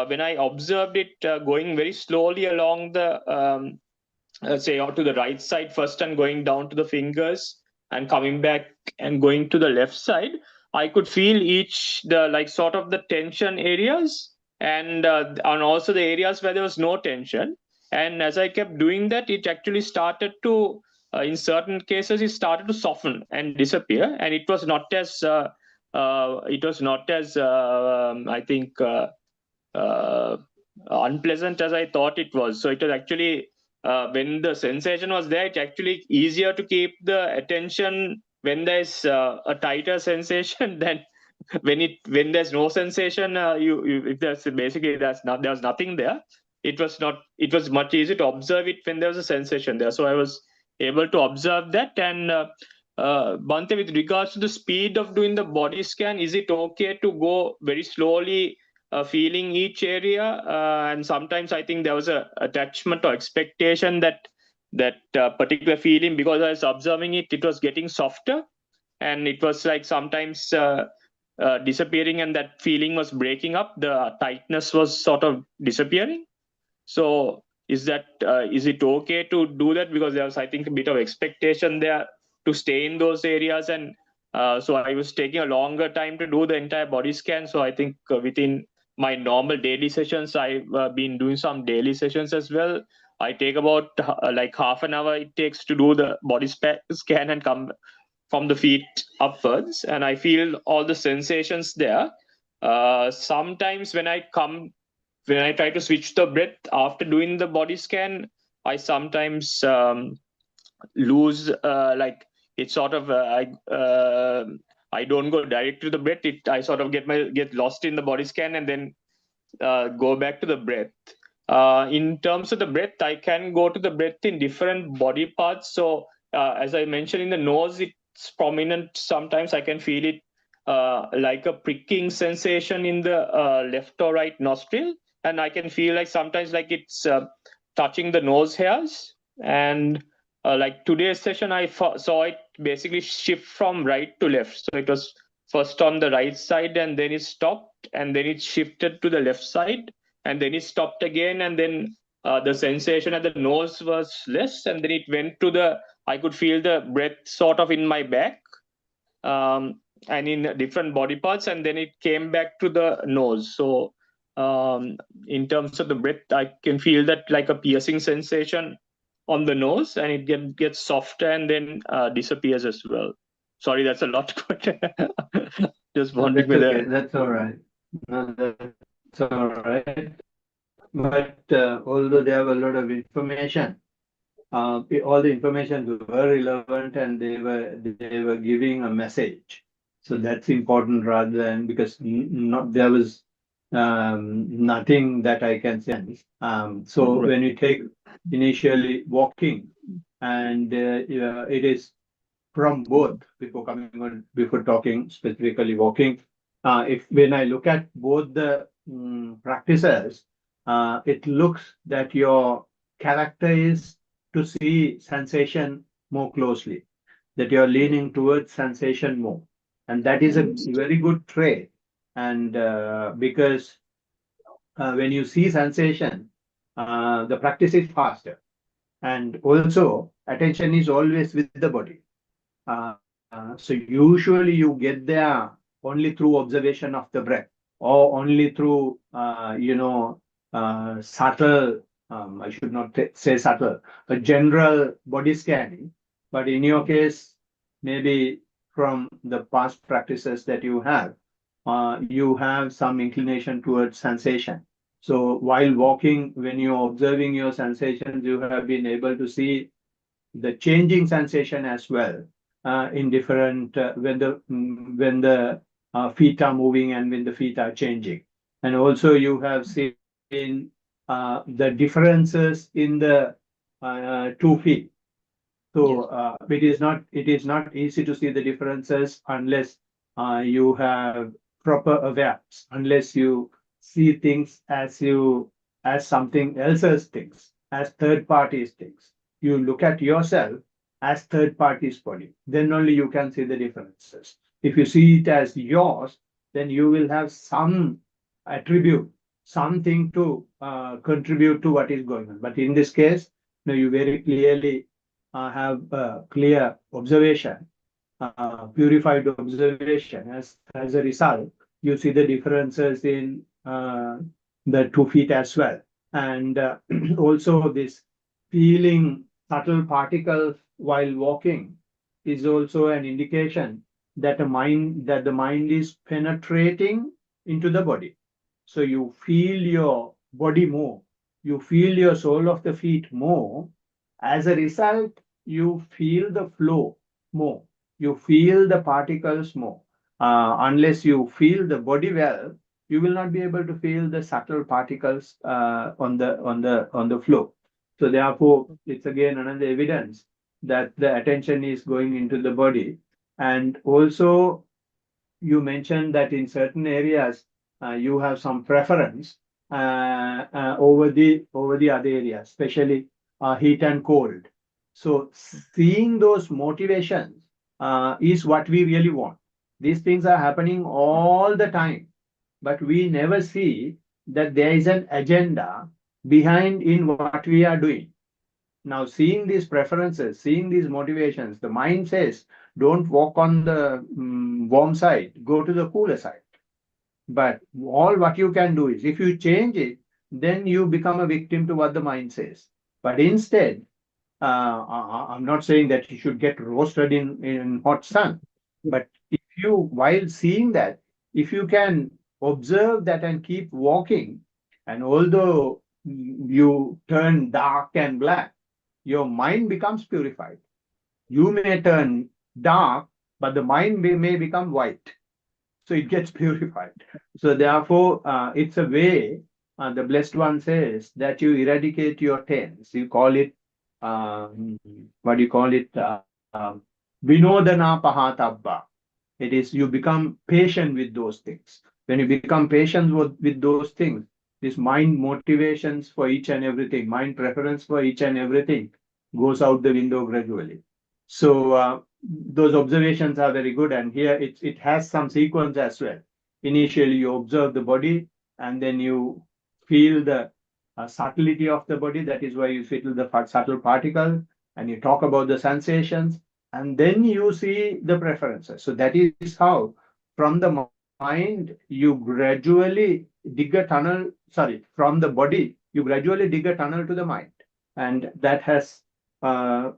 when I observed it going very slowly along the say or to the right side first and going down to the fingers and coming back and going to the left side, I could feel the sort of the tension areas and also the areas where there was no tension. And as I kept doing that, it actually started to in certain cases it started to soften and disappear, and it was not as I think unpleasant as I thought it was. So it was actually when the sensation was there, it's actually easier to keep the attention when there's a tighter sensation than when there's no sensation. If there was nothing there, it was much easier to observe it when there was a sensation there. So I was able to observe that. And Bhante, with regards to the speed of doing the body scan, is it okay to go very slowly, feeling each area? And sometimes I think there was a attachment or expectation that particular feeling, because I was observing it, it was getting softer, and it was like sometimes disappearing, and that feeling was breaking up. The tightness was sort of disappearing. So is it okay to do that? Because there was, I think, a bit of expectation there to stay in those areas, and so I was taking a longer time to do the entire body scan. So I think within my normal daily sessions, I've been doing some daily sessions as well. I take about like half an hour it takes to do the body scan and come from the feet upwards, and I feel all the sensations there. Sometimes when I try to switch the breath after doing the body scan, I sometimes lose it's sort of I don't go direct to the breath. I sort of get lost in the body scan and then go back to the breath. In terms of the breath, I can go to the breath in different body parts. So as I mentioned, in the nose, it's prominent. Sometimes I can feel it like a pricking sensation in the left or right nostril, and I can feel like sometimes like it's touching the nose hairs. And like today's session, I saw it basically shift from right to left. So it was first on the right side, and then it stopped, and then it shifted to the left side, and then it stopped again, and then the sensation at the nose was less, and then it went to I could feel the breath sort of in my back and in different body parts, and then it came back to the nose. So in terms of the breath, I can feel that like a piercing sensation on the nose, and it gets softer and then disappears as well. Sorry, that's a lot, but just wondering That's whether. okay. That's all right. No, that's all right. But although they have a lot of information, all the information were relevant and they were giving a message. So that's important rather than because not there was nothing that I can sense. So when you take initially walking, and it is from both before talking specifically walking. If when I look at both the practices, it looks that your character is to see sensation more closely, that you're leaning towards sensation more. And that is a very good trait. And because when you see sensation, the practice is faster. And also, attention is always with the body. So usually you get there only through observation of the breath, or only through, subtle, I should not say subtle, but general body scanning. But in your case, maybe from the past practices that you have some inclination towards sensation. So while walking, when you're observing your sensations, you have been able to see the changing sensation as well in different when the feet are moving and when the feet are changing, and also you have seen the differences in the 2 feet. So it is not easy to see the differences unless you have proper awareness, unless you see things as something else's things, as third parties things. You look at yourself as third party's body, then only you can see the differences. If you see it as yours, then you will have some attribute, something to contribute to what is going on. But in this case, you very clearly have clear observation, purified observation. As a result, you see the differences in the 2 feet as well. And also this feeling subtle particles while walking is also an indication that the mind is penetrating into the body. So you feel your body more, you feel your sole of the feet more. As a result, you feel the flow more, you feel the particles more. Unless you feel the body well, you will not be able to feel the subtle particles on the flow. So therefore, it's again another evidence that the attention is going into the body. And also, you mentioned that in certain areas you have some preference over the other areas, especially heat and cold. So seeing those motivations is what we really want. These things are happening all the time, but we never see that there is an agenda behind in what we are doing. Now, seeing these preferences, seeing these motivations, the mind says, don't walk on the warm side, go to the cooler side. But all what you can do is, if you change it, then you become a victim to what the mind says. But instead, I'm not saying that you should get roasted in hot sun, but if you, while seeing that, if you can observe that and keep walking, and although you turn dark and black, your mind becomes purified. You may turn dark, but the mind may become white. So it gets purified. So therefore, it's a way, the Blessed One says, that you eradicate your tens. You call it, what do you call it? Vinodana pahatabba. It is, you become patient with those things. When you become patient with those things, this mind motivations for each and everything, mind preference for each and everything goes out the window gradually. So those observations are very good, and here it has some sequence as well. Initially, you observe the body, and then you feel the subtlety of the body. That is why you feel the subtle particle, and you talk about the sensations, and then you see the preferences. So that is how, from the mind, you gradually dig a tunnel, from the body, you gradually dig a tunnel to the mind. And that has well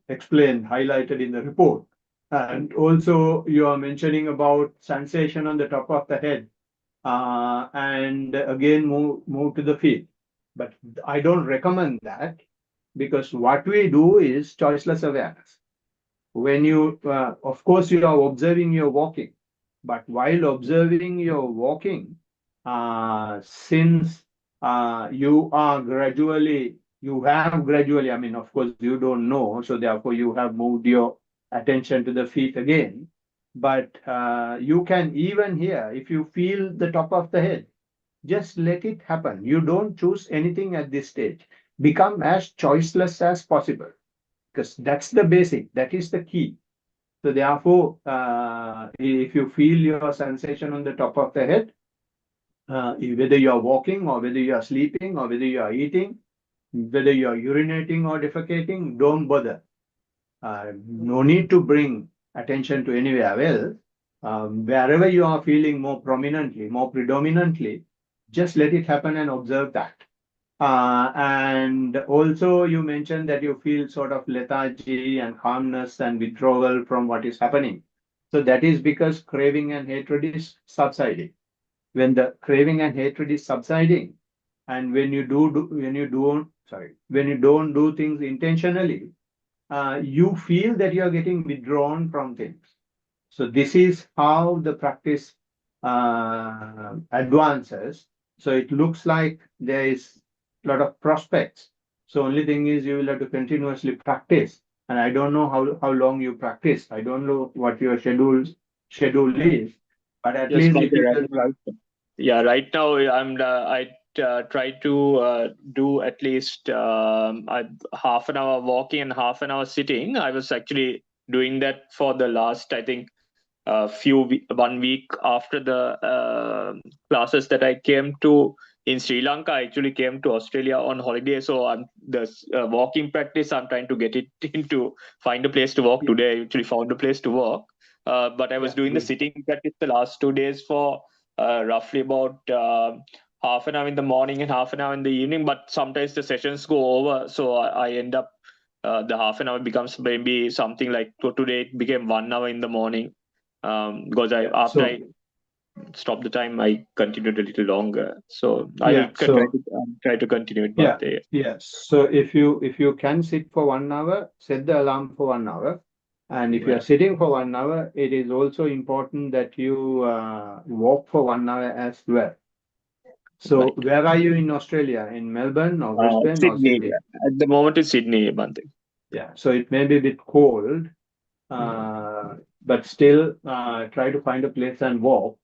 explained, highlighted in the report. And also you are mentioning about sensation on the top of the head, and again move to the feet. But I don't recommend that, because what we do is choiceless awareness. When you, of course, you are observing your walking, but while observing your walking, since you have gradually, I mean, of course, you don't know, so therefore you have moved your attention to the feet again. But you can even here, if you feel the top of the head, just let it happen. You don't choose anything at this stage. Become as choiceless as possible, because that's the basic, that is the key. So therefore, if you feel your sensation on the top of the head, whether you are walking or whether you are sleeping or whether you are eating, whether you are urinating or defecating, don't bother. No need to bring attention to anywhere else. Wherever you are feeling more prominently, more predominantly, just let it happen and observe that. And also you mentioned that you feel sort of lethargy and calmness and withdrawal from what is happening. So that is because craving and hatred is subsiding. When the craving and hatred is subsiding, and when you don't do things intentionally, you feel that you are getting withdrawn from things. So this is how the practice advances. So it looks like there is a lot of prospects. So only thing is you will have to continuously practice. And I don't know how long you practice. I don't know what your schedule is, but at Yes, least but if you can. right now I try to do at least half an hour walking and half an hour sitting. I was actually doing that for the last, I think, 1 week after the classes that I came to in Sri Lanka. I actually came to Australia on holiday, so I'm the walking practice. I'm trying to get it into find a place to walk. Today I actually found a place to walk, but I was doing the sitting practice the last 2 days for roughly about half an hour in the morning and half an hour in the evening. But sometimes the sessions go over, so I end up the half an hour becomes maybe something like today it became 1 hour in the morning. Because after I stopped the time, I continued a little longer. So I will try to continue it. But So if you can sit for 1 hour, set the alarm for 1 hour. And if you are sitting for 1 hour, it is also important that you walk for 1 hour as well. So where are you in Australia? In Melbourne or Brisbane or Sydney? At the moment it's Sydney, Bante. Yeah, so it may be a bit cold, but still try to find a place and walk.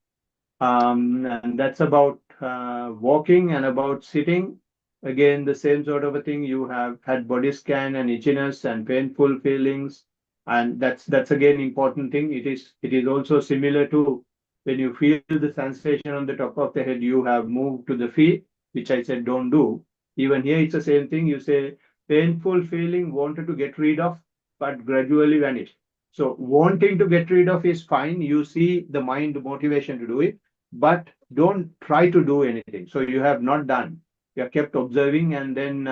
And that's about walking. And about sitting, again, the same sort of a thing. You have had body scan and itchiness and painful feelings. And that's again important thing. It is also similar to when you feel the sensation on the top of the head, you have moved to the feet, which I said don't do. Even here, it's the same thing. You say painful feeling, wanted to get rid of, but gradually vanish. So wanting to get rid of is fine. You see the mind motivation to do it, but don't try to do anything. So you have not done. You have kept observing, and then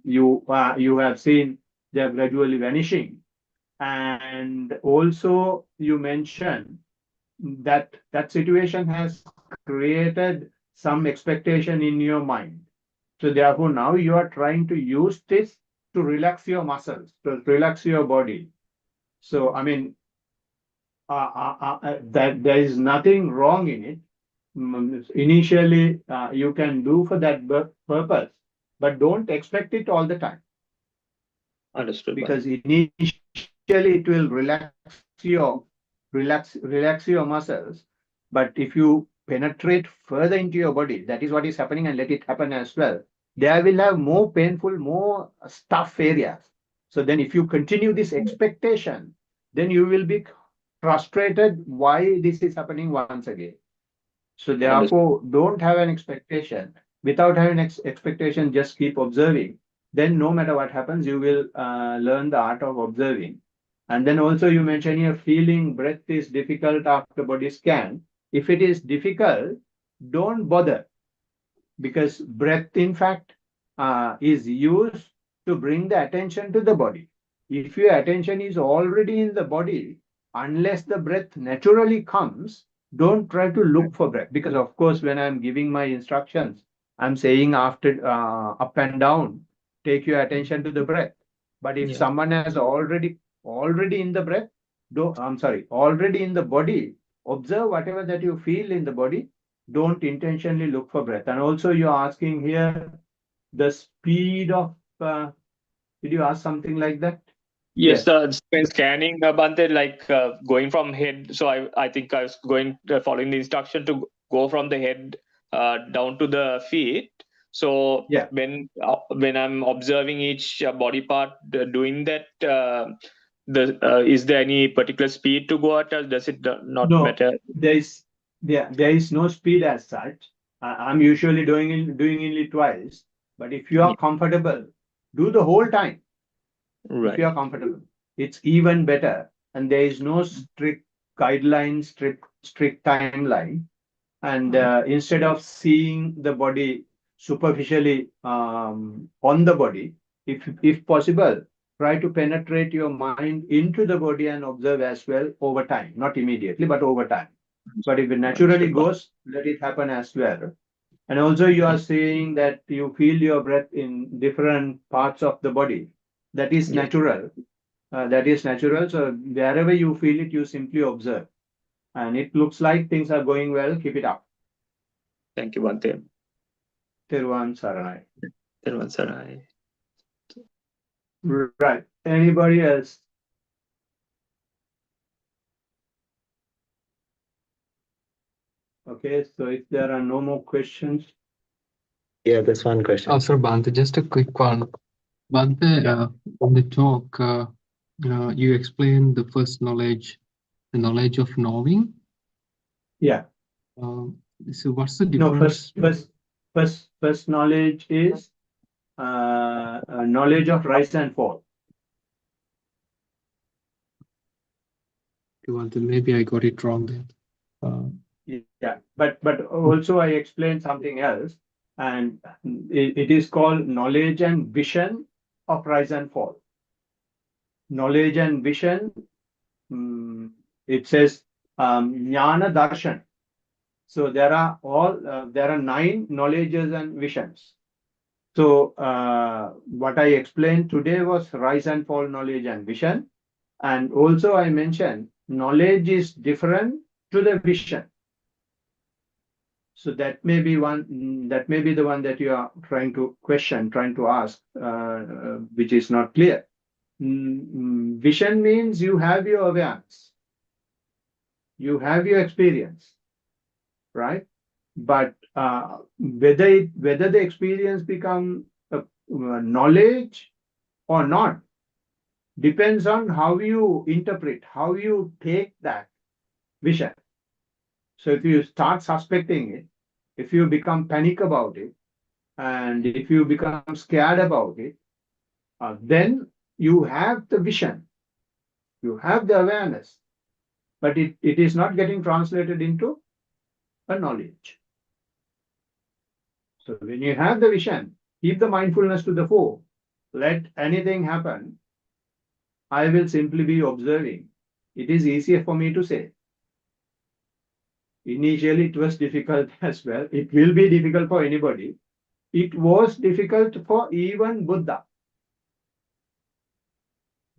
you have seen they are gradually vanishing. And also you mentioned that situation has created some expectation in your mind. So therefore now you are trying to use this to relax your muscles, to relax your body. So I mean, that there is nothing wrong in it. Initially, you can do for that purpose, but don't expect it all the time. Understood. Because initially it will relax your muscles, but if you penetrate further into your body, that is what is happening, and let it happen as well. There will have more painful, more tough areas. So then, if you continue this expectation, then you will be frustrated why this is happening once again. So therefore, don't have an expectation. Without having expectation, just keep observing. Then no matter what happens, you will learn the art of observing. And then also you mentioned here feeling breath is difficult after body scan. If it is difficult, don't bother, because breath, in fact, is used to bring the attention to the body. If your attention is already in the body, unless the breath naturally comes, don't try to look for breath. Because of course, when I'm giving my instructions, I'm saying after up and down, take your attention to the breath. But if someone has already in the breath, already in the body, observe whatever that you feel in the body. Don't intentionally look for breath. And also, you're asking here the speed of. Did you ask something like that? Yes, when scanning, Bhante, like going from head. So I think I was following the instruction to go from the head down to the feet. So when I'm observing each body part doing that, is there any particular speed to go at, or does it not matter? There is no speed as such. I'm usually doing it twice. But if you are comfortable, do the whole time. If you are comfortable, it's even better. And there is no strict guideline, strict timeline. And instead of seeing the body superficially on the body, if possible, try to penetrate your mind into the body and observe as well over time. Not immediately, but over time. But if it naturally goes, let it happen as well. And also, you are saying that you feel your breath in different parts of the body. That is natural. That is natural. So wherever you feel it, you simply observe. And it looks like things are going well. Keep it up. Thank you, Bhante. Thiruvan Saranai. Thiruvan Saranai. Right. Anybody else? Okay, so if there are no more questions. Yeah, there's one question. Sir Bhante, just a quick one. Bhante, on the talk, you explained the first knowledge, the knowledge of knowing. Yeah. So what's the difference? No, first knowledge is knowledge of rise and fall. Maybe I got it wrong then. Yeah, but also I explained something else, and it is called knowledge and vision of rise and fall. Knowledge and vision, it says jnana darshan. So there are 9 knowledges and visions. So what I explained today was rise and fall knowledge and vision, and also I mentioned knowledge is different to the vision. So that may be one. That may be the one that you are trying to ask, which is not clear. Vision means you have your awareness, you have your experience, right? But whether the experience become knowledge or not depends on how you interpret, how you take that vision. So if you start suspecting it, if you become panic about it, and if you become scared about it, then you have the vision, you have the awareness, but it is not getting translated into a knowledge. So when you have the vision, keep the mindfulness to the fore. Let anything happen. I will simply be observing. It is easier for me to say. Initially, it was difficult as well. It will be difficult for anybody. It was difficult for even Buddha.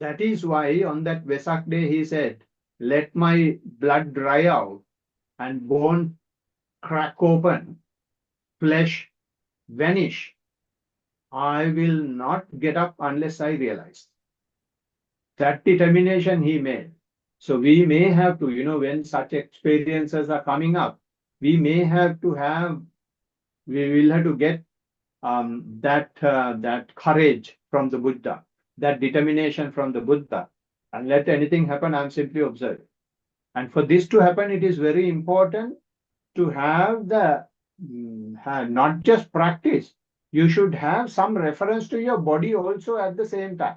That is why on that Vesak day he said, let my blood dry out and bone crack open, flesh vanish. I will not get up unless I realize. That determination he made. So we may have to, when such experiences are coming up, we will have to get that courage from the Buddha, that determination from the Buddha, and let anything happen, I'm simply observing. And for this to happen, it is very important to have not just practice, you should have some reference to your body also at the same time.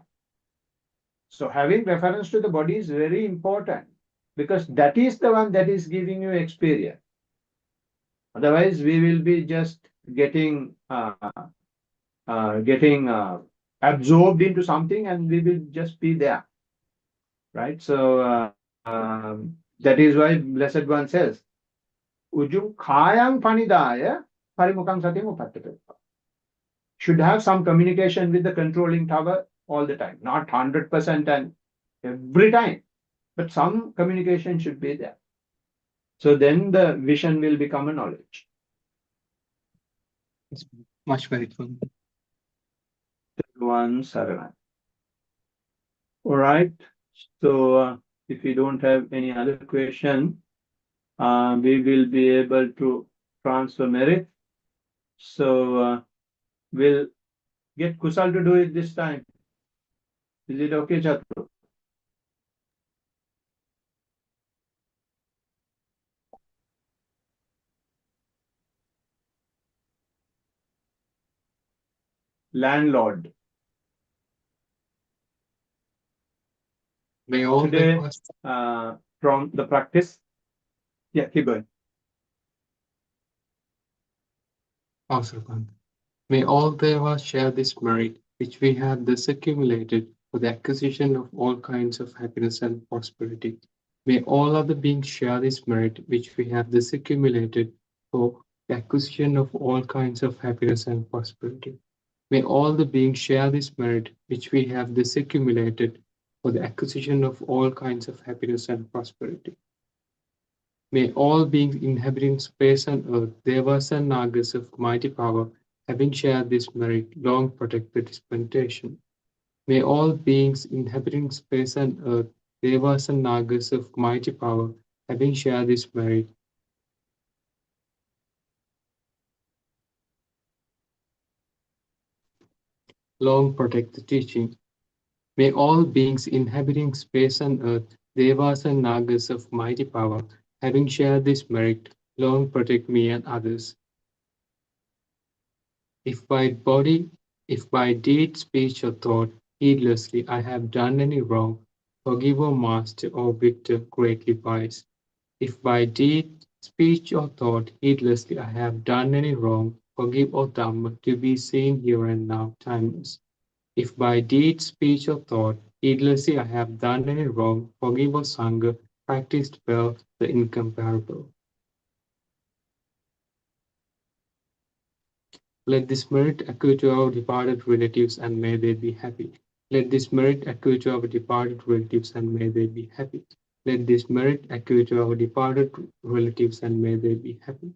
So having reference to the body is very important, because that is the one that is giving you experience. Otherwise, we will be just getting absorbed into something, and we will just be there, right? So that is why Blessed One says, "Ujum kayang panidaya parimukang satyam upattete." Should have some communication with the controlling tower all the time, not 100% and every time, but some communication should be there. So then the vision will become a knowledge. It's much very fun. One Sarana. All right. So if we don't have any other question, we will be able to transfer merit. So we'll get Kusal to do it this time. Is it okay, Chatru? Landlord. May all Today, the from the practice. Yeah, keep going. May all devas share this merit which we have thus accumulated for the acquisition of all kinds of happiness and prosperity. May all other beings share this merit which we have thus accumulated for the acquisition of all kinds of happiness and prosperity. May all the beings share this merit which we have thus accumulated for the acquisition of all kinds of happiness and prosperity. May all beings inhabiting space and earth, devas and nagas of mighty power, having shared this merit, long protect the dispensation. May all beings inhabiting space and earth, devas and nagas of mighty power, having shared this merit, long protect the teaching. May all beings inhabiting space and earth, devas and nagas of mighty power, having shared this merit, long protect me and others. If by deed, speech, or thought, heedlessly I have done any wrong, forgive, O Master, O Victor, greatly wise. If by deed, speech, or thought, heedlessly I have done any wrong, forgive, O Dhamma, to be seen here and now, timeless. If by deed, speech, or thought, heedlessly I have done any wrong, forgive, O Sangha, practiced well, the incomparable. Let this merit accrue to our departed relatives and may they be happy. Let this merit accrue to our departed relatives and may they be happy. Let this merit accrue to our departed relatives and may they be happy.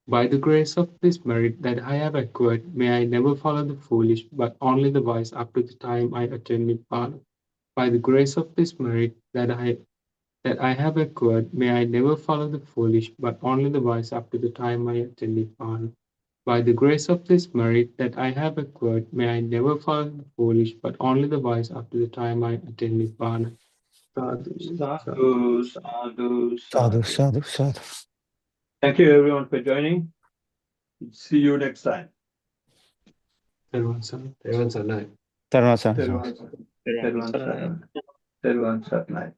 By the grace of this merit that I have acquired, may I never follow the foolish, but only the wise up to the time I attain Nibbana. By the grace of this merit that I have acquired, may I never follow the foolish, but only the wise up to the time I attain Nibbana. By the grace of this merit that I have acquired, may I never follow the foolish, but only the wise up to the time I attain Nibbana. Sadhu, Sadhu, sadhu, sadhu. Sadhu, sadhu. Thank you everyone for joining. See you next time. Everyone, Tarun, sir. Tervan Saranam. Tervan Saranam.